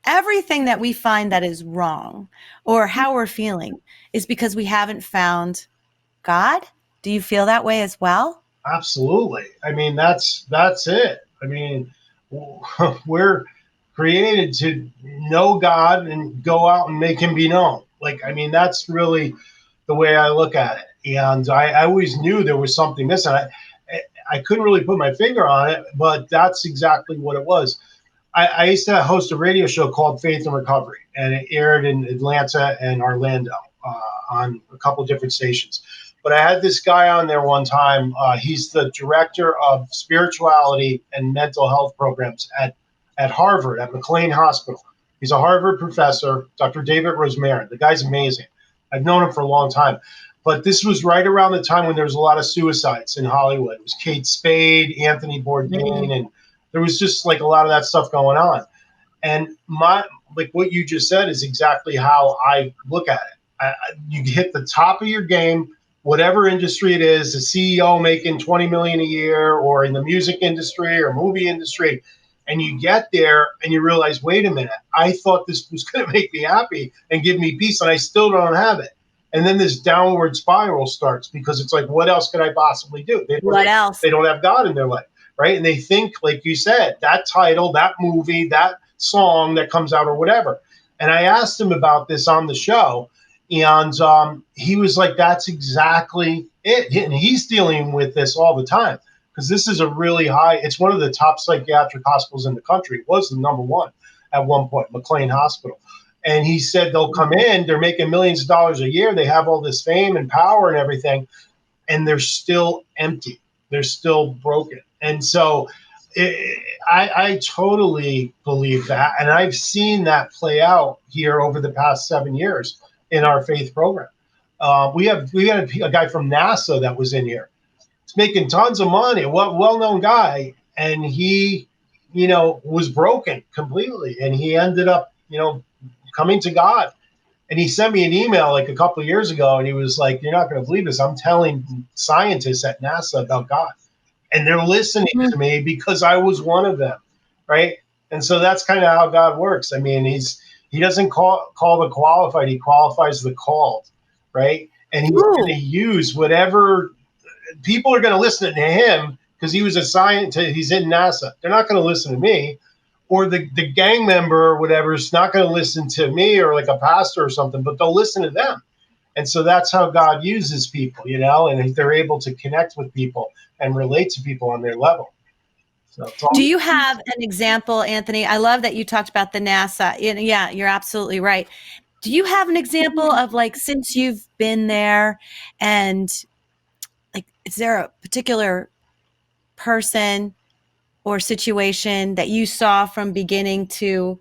Speaker 1: everything that we find that is wrong or how we're feeling, is because we haven't found God. Do you feel that way as well?
Speaker 2: Absolutely. That's it. We're created to know God and go out and make him be known. That's really the way I look at it. And I always knew there was something missing. I couldn't really put my finger on it, but that's exactly what it was. I used to host a radio show called Faith and Recovery, and it aired in Atlanta and Orlando. on a couple different stations. But I had this guy on there one time. He's the director of spirituality and mental health programs at Harvard, at McLean Hospital. He's a Harvard professor, Dr. David Rosmarin. The guy's amazing. I've known him for a long time. But this was right around the time when there was a lot of suicides in Hollywood. It was Kate Spade, Anthony Bourdain, and there was just like a lot of that stuff going on. And like what you just said is exactly how I look at it. You hit the top of your game, whatever industry it is, a CEO making 20 million a year, or in the music industry or movie industry, and you get there and you realize, wait a minute, I thought this was going to make me happy and give me peace, and I still don't have it. And then this downward spiral starts, because it's like, what else could I possibly do?
Speaker 1: What else?
Speaker 2: They don't have God in their life, right? And they think, like you said, that title, that movie, that song that comes out or whatever. And I asked him about this on the show, and he was like, that's exactly it. And he's dealing with this all the time, because this is a really high, it's one of the top psychiatric hospitals in the country. It was the number one at one point, McLean Hospital. And he said they'll come in, they're making millions of dollars a year, they have all this fame and power and everything, and they're still empty. They're still broken. And so I totally believe that. And I've seen that play out here over the past 7 years in our faith program. We had a guy from NASA that was in here. He's making tons of money, a well-known guy, and he, was broken completely. And he ended up, coming to God. And he sent me an email like a couple of years ago, and he was like, you're not going to believe this. I'm telling scientists at NASA about God, and they're listening to me because I was one of them, right? And so that's kind of how God works. I mean, he doesn't call the qualified, he qualifies the called, right? And he's going to use whatever people are going to listen to him, because he was a scientist, he's in NASA. They're not going to listen to me. Or the gang member or whatever is not going to listen to me, or like a pastor or something, but they'll listen to them. And so that's how God uses people, and they're able to connect with people and relate to people on their level. So
Speaker 1: do you have an example, Anthony? I love that you talked about the NASA. Yeah, you're absolutely right. Do you have an example of, like, since you've been there, and like, is there a particular person or situation that you saw from beginning to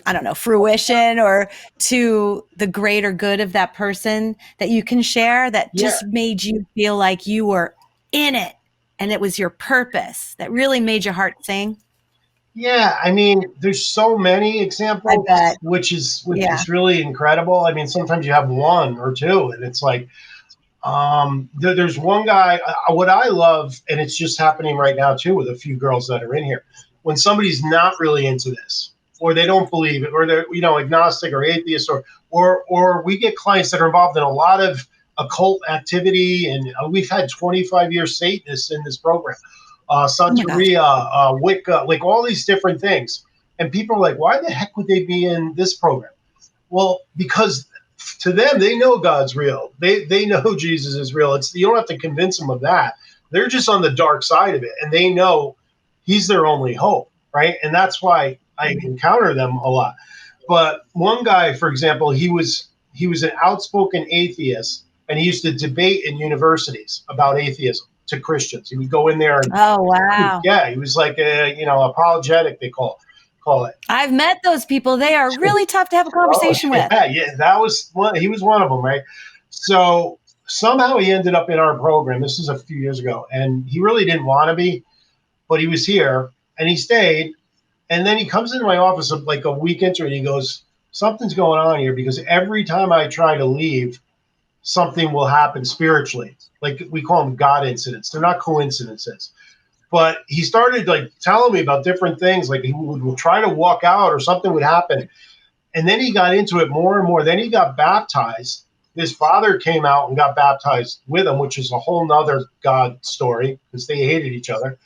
Speaker 1: I don't know, fruition, or to the greater good of that person that you can share, that just made you feel like you were in it and it was your purpose, that really made your heart sing?
Speaker 2: Yeah, I mean, there's so many examples, which is really incredible. I mean, sometimes you have one or two, and it's like, there's one guy, what I love, and it's just happening right now too with a few girls that are in here. When somebody's not really into this, or they don't believe it, or they're agnostic or atheist, or we get clients that are involved in a lot of occult activity, and we've had 25-year Satanists in this program, Santeria, Wicca, like all these different things. And people are like, why the heck would they be in this program? Well, because to them, they know God's real. They know Jesus is real. You don't have to convince them of that. They're just on the dark side of it, and they know he's their only hope, right? And that's why I encounter them a lot. But one guy, for example, he was an outspoken atheist, and he used to debate in universities about atheism to Christians. He would go in there and he was like apologetic, they call it.
Speaker 1: I've met those people. They are really tough to have a conversation with.
Speaker 2: Yeah, that was one. He was one of them, right? So somehow he ended up in our program. This is a few years ago, and he really didn't want to be, but he was here and he stayed. And then he comes into my office like a week into it, and he goes, something's going on here, because every time I try to leave, something will happen spiritually. Like, we call them God incidents. They're not coincidences. But he started like telling me about different things, like he would try to walk out or something would happen. And then he got into it more and more. Then he got baptized. His father came out and got baptized with him, which is a whole nother God story, because they hated each other.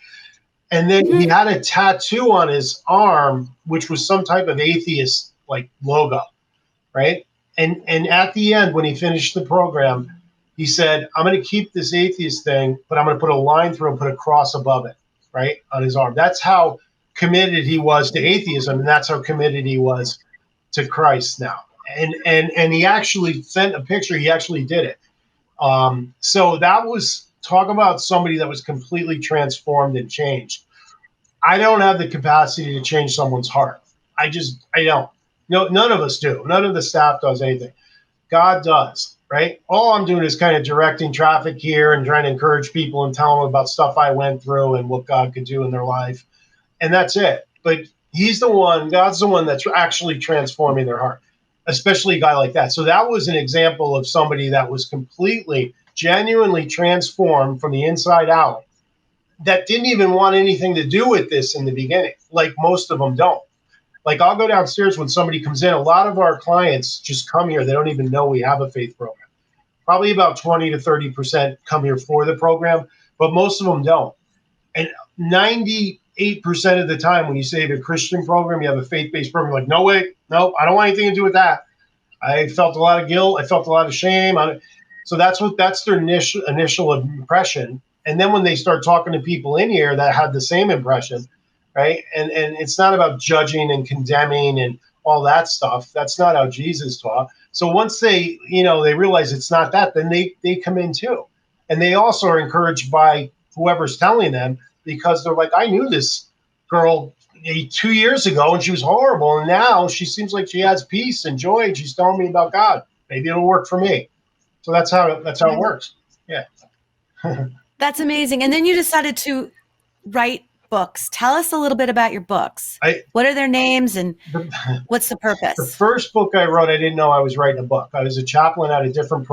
Speaker 2: And then he had a tattoo on his arm, which was some type of atheist like logo, right? And at the end, when he finished the program, he said, I'm going to keep this atheist thing, but I'm going to put a line through and put a cross above it, right, on his arm. That's how committed he was to atheism, and that's how committed he was to Christ now. and he actually sent a picture. He actually did it. So that was, talk about somebody that was completely transformed and changed. I don't have the capacity to change someone's heart. I don't. No, none of us do. None of the staff does anything. God does, right? All I'm doing is kind of directing traffic here and trying to encourage people and tell them about stuff I went through and what God could do in their life. And that's it. But God's the one that's actually transforming their heart, especially a guy like that. So that was an example of somebody that was completely, genuinely transformed from the inside out, that didn't even want anything to do with this in the beginning, like most of them don't. Like, I'll go downstairs when somebody comes in. A lot of our clients just come here. They don't even know we have a faith program. Probably about 20 to 30% come here for the program, but most of them don't. And 98% of the time when you say you have a Christian program, you have a faith-based program, like, no way, no, I don't want anything to do with that. I felt a lot of guilt. I felt a lot of shame. So that's their initial impression. And then when they start talking to people in here that have the same impression, right? And it's not about judging and condemning and all that stuff. That's not how Jesus taught. So once they realize it's not that, then they come in too. And they also are encouraged by whoever's telling them, because they're like, I knew this girl 2 years ago and she was horrible. And now she seems like she has peace and joy and she's telling me about God. Maybe it'll work for me. So that's how it works. Yeah.
Speaker 1: That's amazing. And then you decided to write books. Tell us a little bit about your books. What are their names and what's the purpose?
Speaker 2: The first book I wrote, I didn't know I was writing a book. I was a chaplain at a different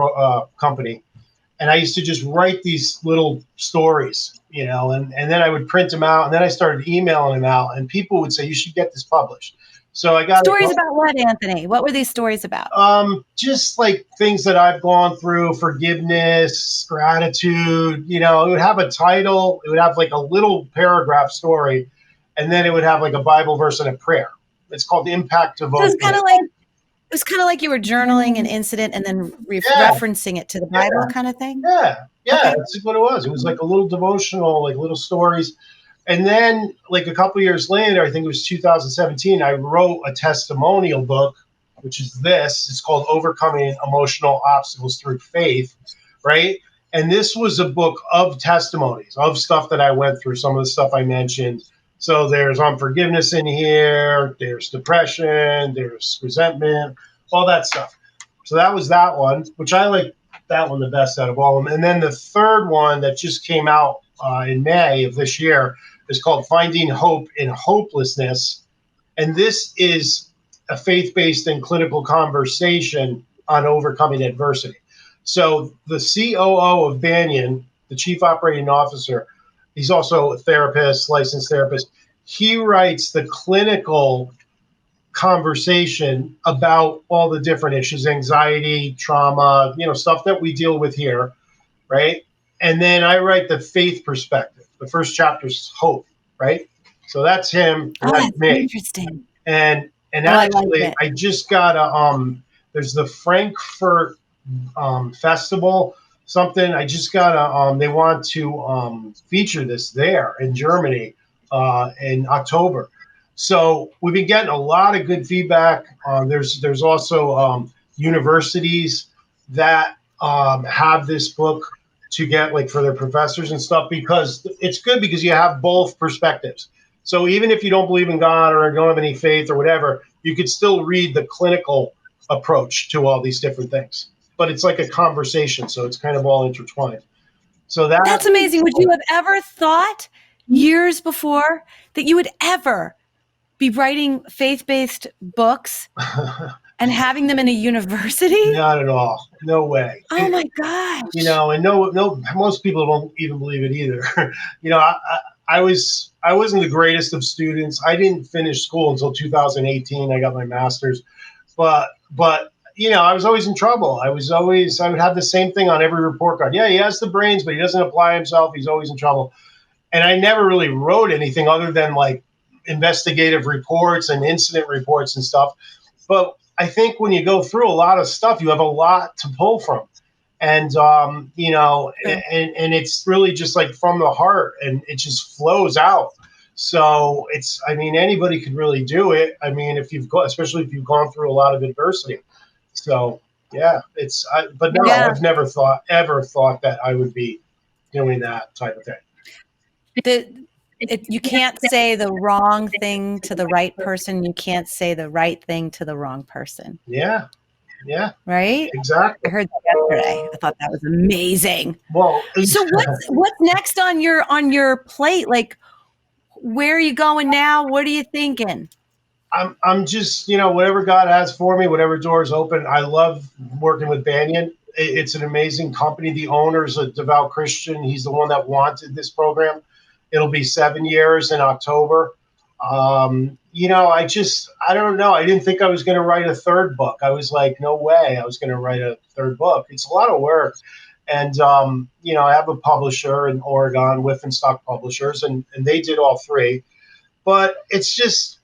Speaker 2: company. And I used to just write these little stories, and then I would print them out. And then I started emailing them out, and people would say, you should get this published. So I got
Speaker 1: stories about what, Anthony? What were these stories about?
Speaker 2: Just like things that I've gone through, forgiveness, gratitude. It would have a title. It would have like a little paragraph story, and then it would have like a Bible verse and a prayer. It's called the Impact of Openness.
Speaker 1: It was kind of like you were journaling an incident and then referencing it to the Bible kind of thing?
Speaker 2: Yeah, okay. That's what it was. It was like a little devotional, like little stories. And then like a couple years later, I think it was 2017, I wrote a testimonial book, which is this. It's called Overcoming Emotional Obstacles Through Faith, right? And this was a book of testimonies, of stuff that I went through, some of the stuff I mentioned. So there's unforgiveness in here, there's depression, there's resentment, all that stuff. So that was that one, which I like that one the best out of all of them. And then the third one that just came out in May of this year is called Finding Hope in Hopelessness. And this is a faith-based and clinical conversation on overcoming adversity. So the COO of Banyan, the Chief Operating Officer, he's also a therapist, licensed therapist. He writes the clinical conversation about all the different issues, anxiety, trauma, stuff that we deal with here, right? And then I write the faith perspective. The first chapter is hope, right? So that's him. And that's me.
Speaker 1: Interesting.
Speaker 2: And actually, I just got there's the Frankfurt festival. Something I just got they want to feature this there in Germany in October. So we've been getting a lot of good feedback. There's also universities that have this book to get like for their professors and stuff, because it's good because you have both perspectives. So even if you don't believe in God or don't have any faith or whatever, you could still read the clinical approach to all these different things. But it's like a conversation, so it's kind of all intertwined. So that's
Speaker 1: amazing. Would you have ever thought years before that you would ever be writing faith-based books and having them in a university?
Speaker 2: Not at all. No way.
Speaker 1: Oh my gosh.
Speaker 2: And no, most people don't even believe it either. I wasn't the greatest of students. I didn't finish school until 2018. I got my master's, but I was always in trouble. I would have the same thing on every report card. Yeah, he has the brains, but he doesn't apply himself. He's always in trouble. And I never really wrote anything other than like investigative reports and incident reports and stuff. But I think when you go through a lot of stuff, you have a lot to pull from. And, and it's really just like from the heart, and it just flows out. So anybody could really do it. Especially if you've gone through a lot of adversity. So yeah, but no,
Speaker 1: Yeah.
Speaker 2: I've never ever thought that I would be doing that type of thing.
Speaker 1: You can't say the wrong thing to the right person. You can't say the right thing to the wrong person.
Speaker 2: Yeah. Yeah.
Speaker 1: Right?
Speaker 2: Exactly.
Speaker 1: I heard that yesterday. I thought that was amazing.
Speaker 2: Well,
Speaker 1: So what's next on your plate? Like, where are you going now? What are you thinking?
Speaker 2: I'm just, whatever God has for me, whatever doors open. I love working with Banyan. It's an amazing company. The owner's a devout Christian. He's the one that wanted this program. It'll be 7 years in October. I don't know. I didn't think I was going to write a third book. I was like, no way I was going to write a third book. It's a lot of work. And, I have a publisher in Oregon, Stock Publishers, and they did all three. But it's just,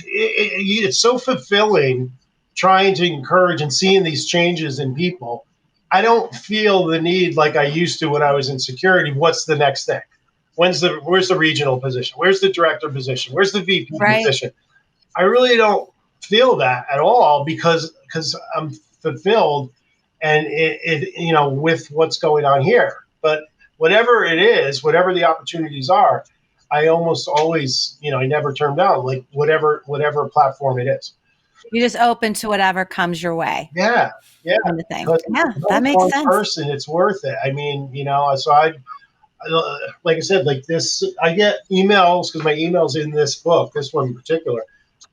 Speaker 2: it's so fulfilling trying to encourage and seeing these changes in people. I don't feel the need like I used to when I was in security. What's the next thing? Where's the regional position? Where's the director position? Where's the VP position? I really don't feel that at all because I'm fulfilled and with what's going on here. But whatever it is, whatever the opportunities are, I almost always, I never turn down, like whatever platform it is.
Speaker 1: You're just open to whatever comes your way.
Speaker 2: Yeah. Yeah.
Speaker 1: Kind of thing. Yeah, that makes
Speaker 2: one
Speaker 1: sense.
Speaker 2: person, it's worth it. I mean, so like I said, like this, I get emails because my email's in this book, this one in particular.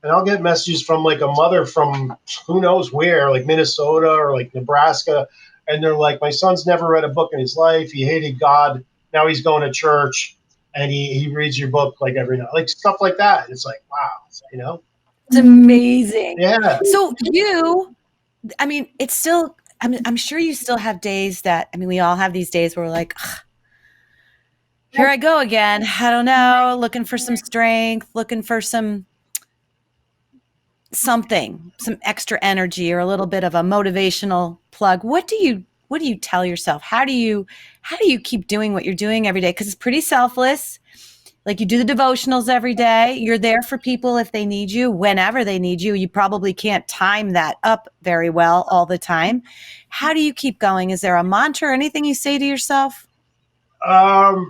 Speaker 2: And I'll get messages from like a mother from who knows where, like Minnesota or like Nebraska. And they're like, my son's never read a book in his life. He hated God. Now he's going to church and he reads your book like every night, like stuff like that. It's like, wow,
Speaker 1: It's amazing.
Speaker 2: Yeah.
Speaker 1: So it's still, I'm sure you still have days that, we all have these days where we're like, here I go again. I don't know, looking for some strength, looking for some extra energy or a little bit of a motivational plug. What do you tell yourself? How do you keep doing what you're doing every day? Because it's pretty selfless. Like, you do the devotionals every day. You're there for people if they need you, whenever they need you. You probably can't time that up very well all the time. How do you keep going? Is there a mantra or anything you say to yourself?
Speaker 2: I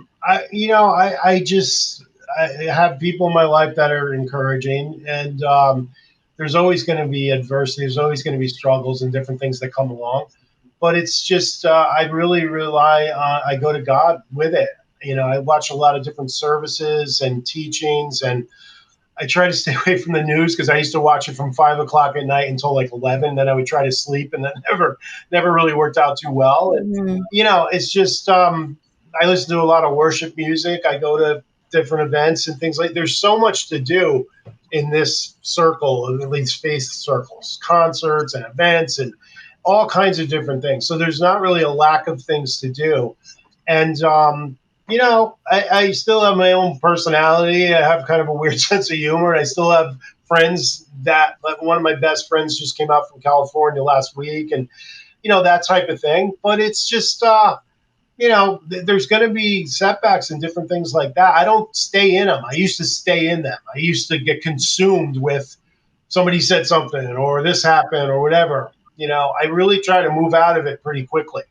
Speaker 2: have people in my life that are encouraging, and there's always going to be adversity. There's always going to be struggles and different things that come along. But it's just, I really rely on, I go to God with it. I watch a lot of different services and teachings, and I try to stay away from the news because I used to watch it from 5 o'clock at night until like 11. Then I would try to sleep, and that never really worked out too well. And, it's just, I listen to a lot of worship music. I go to different events and things like. There's so much to do in this circle, at least faith circles, concerts and events and all kinds of different things. So there's not really a lack of things to do. And, I still have my own personality. I have kind of a weird sense of humor. And I still have friends like one of my best friends just came out from California last week and, that type of thing. But it's just, there's going to be setbacks and different things like that. I don't stay in them. I used to stay in them. I used to get consumed with somebody said something or this happened or whatever. I really try to move out of it pretty quickly.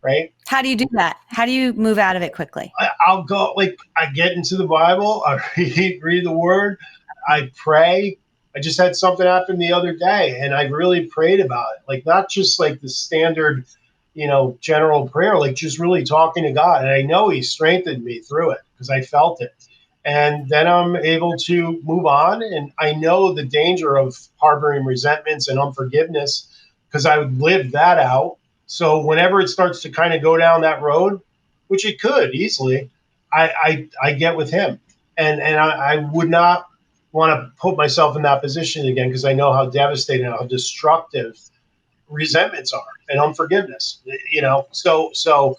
Speaker 2: Right?
Speaker 1: How do you do that? How do you move out of it quickly?
Speaker 2: I'll go, I get into the Bible, I read the word, I pray. I just had something happen the other day and I really prayed about it. Like, not just like the standard, general prayer, like just really talking to God. And I know he strengthened me through it because I felt it. And then I'm able to move on. And I know the danger of harboring resentments and unforgiveness because I would live that out. So whenever it starts to kind of go down that road, which it could easily, I get with him. And I would not want to put myself in that position again because I know how devastating, how destructive resentments are and unforgiveness, so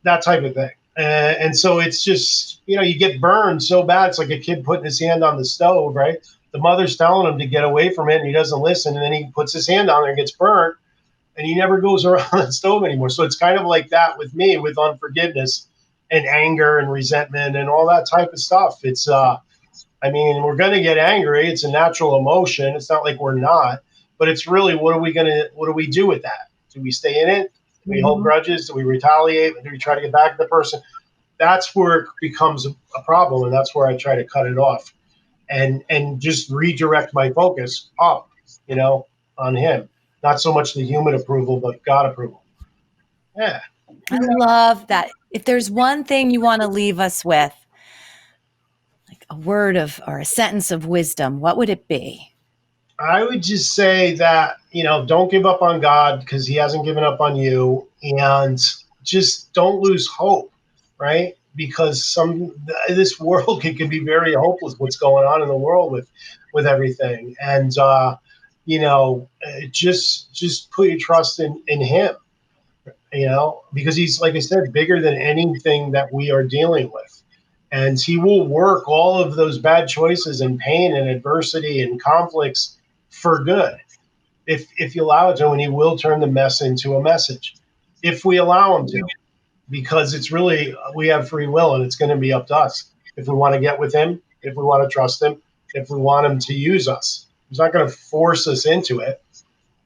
Speaker 2: that type of thing. And so it's just, you get burned so bad. It's like a kid putting his hand on the stove, right? The mother's telling him to get away from it and he doesn't listen. And then he puts his hand on there and gets burnt. And he never goes around that stove anymore. So it's kind of like that with me, with unforgiveness and anger and resentment and all that type of stuff. It's, we're going to get angry. It's a natural emotion. It's not like we're not. But it's really, what do we do with that? Do we stay in it? Do we hold
Speaker 1: Mhm.
Speaker 2: grudges? Do we retaliate? Do we try to get back at the person? That's where it becomes a problem, and that's where I try to cut it off and just redirect my focus up, on him. Not so much the human approval, but God approval. Yeah.
Speaker 1: I love that. If there's one thing you want to leave us with, like a word of or a sentence of wisdom, what would it be?
Speaker 2: I would just say that, don't give up on God because he hasn't given up on you. And just don't lose hope, right? Because this world can be very hopeless, what's going on in the world with everything. And, just put your trust in him, because he's, like I said, bigger than anything that we are dealing with. And he will work all of those bad choices and pain and adversity and conflicts for good. If you allow it to, and he will turn the mess into a message if we allow him to, because it's really, we have free will, and it's going to be up to us if we want to get with him, if we want to trust him, if we want him to use us. He's not going to force us into it.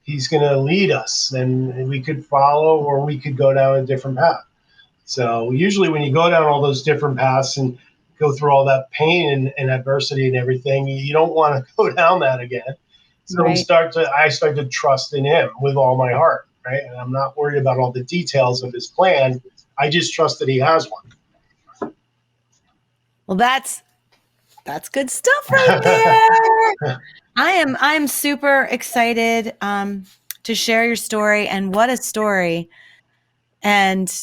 Speaker 2: He's going to lead us, and we could follow, or we could go down a different path. So usually when you go down all those different paths and go through all that pain and adversity and everything, you don't want to go down that again. So
Speaker 1: Right.
Speaker 2: I start to trust in him with all my heart, right? And I'm not worried about all the details of his plan. I just trust that he has one.
Speaker 1: Well, that's good stuff right there. I'm super excited to share your story, and what a story, and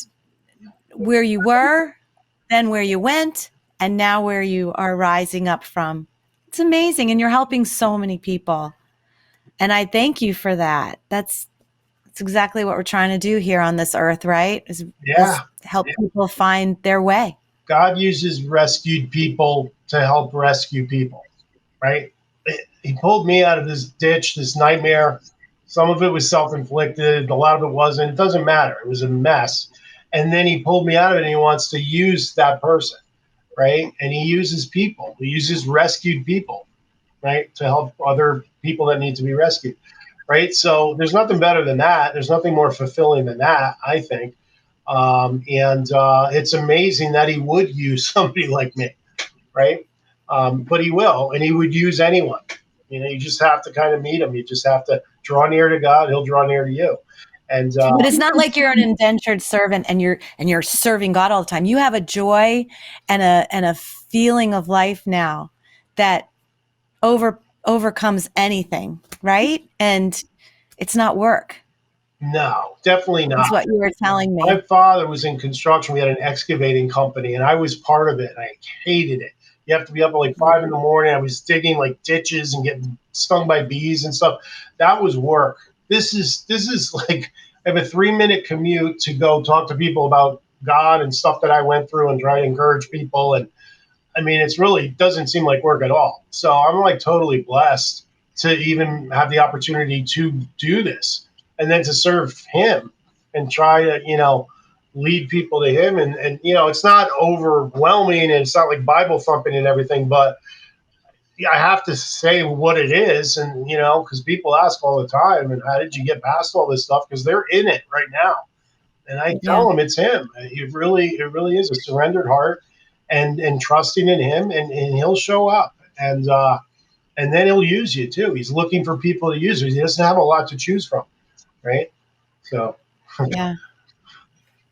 Speaker 1: where you were, then where you went, and now where you are rising up from. It's amazing, and you're helping so many people. And I thank you for that. That's exactly what we're trying to do here on this earth, right? Is
Speaker 2: Yeah.
Speaker 1: help people find their way.
Speaker 2: God uses rescued people to help rescue people, right? He pulled me out of this ditch, this nightmare. Some of it was self-inflicted. A lot of it wasn't. It doesn't matter. It was a mess. And then he pulled me out of it, and he wants to use that person, right? And he uses people. He uses rescued people, right, to help other people that need to be rescued, right? So there's nothing better than that. There's nothing more fulfilling than that, I think. And it's amazing that he would use somebody like me, right? But he will, and he would use anyone. You just have to kind of meet him. You just have to draw near to God; he'll draw near to you. And
Speaker 1: But it's not like you're an indentured servant and you're serving God all the time. You have a joy and a feeling of life now that overcomes anything, right? And it's not work.
Speaker 2: no, definitely not.
Speaker 1: That's what you were telling me.
Speaker 2: My father was in construction. We had an excavating company, and I was part of it. And I hated it. You have to be up at like 5 in the morning. I was digging like ditches and getting stung by bees and stuff. That was work. This is like, I have a 3-minute commute to go talk to people about God and stuff that I went through and try to encourage people. And I mean, it's really doesn't seem like work at all. So I'm like totally blessed to even have the opportunity to do this, and then to serve him and try to, lead people to him. And it's not overwhelming, and it's not like Bible thumping and everything, but I have to say what it is. And, because people ask all the time, and how did you get past all this stuff? Because they're in it right now. And I tell them it's him. It really is a surrendered heart, and trusting in him, and he'll show up, and then he'll use you too. He's looking for people to use. He doesn't have a lot to choose from, right? So
Speaker 1: Yeah.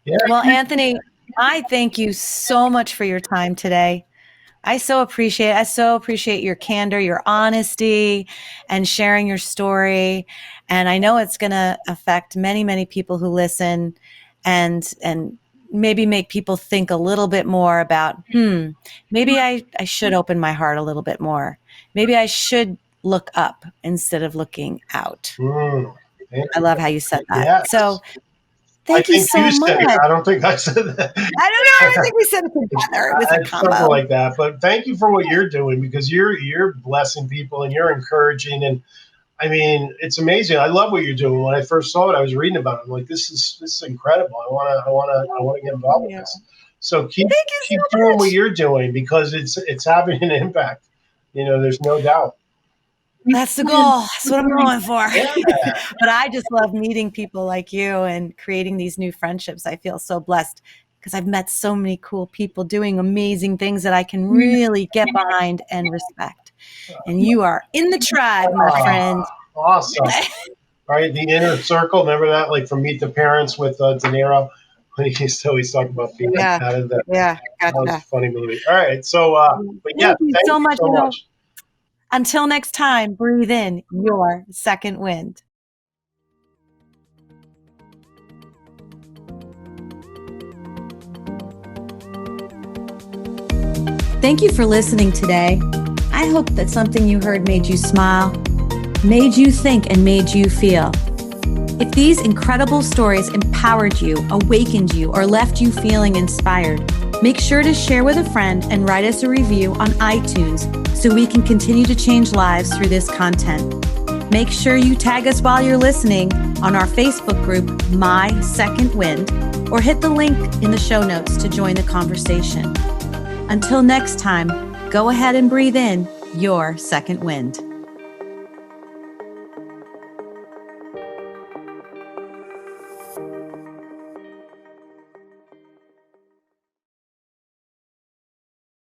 Speaker 2: yeah.
Speaker 1: Well, Anthony, I thank you so much for your time today. I so appreciate your candor, your honesty, and sharing your story. And I know it's going to affect many, many people who listen, and maybe make people think a little bit more about, maybe I should open my heart a little bit more. Maybe I should look up instead of looking out. I love how you said that.
Speaker 2: Yes.
Speaker 1: So
Speaker 2: I
Speaker 1: thank you
Speaker 2: think
Speaker 1: so
Speaker 2: you said it.
Speaker 1: much.
Speaker 2: I don't think I said that.
Speaker 1: I don't know. I think we said it together. It was a
Speaker 2: Something
Speaker 1: combo.
Speaker 2: like that. But thank you for what you're doing, because you're blessing people, and you're encouraging. And I mean, it's amazing. I love what you're doing. When I first saw it, I was reading about it. I'm like, this is incredible. I want to get involved with this. So keep doing what you're doing, because it's having an impact. There's no doubt.
Speaker 1: That's the goal. That's what I'm going for.
Speaker 2: Yeah.
Speaker 1: But I just love meeting people like you and creating these new friendships. I feel so blessed because I've met so many cool people doing amazing things that I can really get behind and respect. And you are in the tribe, my friend.
Speaker 2: Awesome. Right, the inner circle. Remember that, like from Meet the Parents with De Niro, when he used to always talk about being
Speaker 1: Yeah.
Speaker 2: out of the.
Speaker 1: Yeah.
Speaker 2: That was a
Speaker 1: Gotcha.
Speaker 2: funny movie. All right, so but yeah,
Speaker 1: Thank you
Speaker 2: thank
Speaker 1: so
Speaker 2: you
Speaker 1: much.
Speaker 2: so much.
Speaker 1: Until next time, breathe in your second wind. Thank you for listening today. I hope that something you heard made you smile, made you think, and made you feel. If these incredible stories empowered you, awakened you, or left you feeling inspired, make sure to share with a friend and write us a review on iTunes so we can continue to change lives through this content. Make sure you tag us while you're listening on our Facebook group, My Second Wind, or hit the link in the show notes to join the conversation. Until next time, go ahead and breathe in your second wind.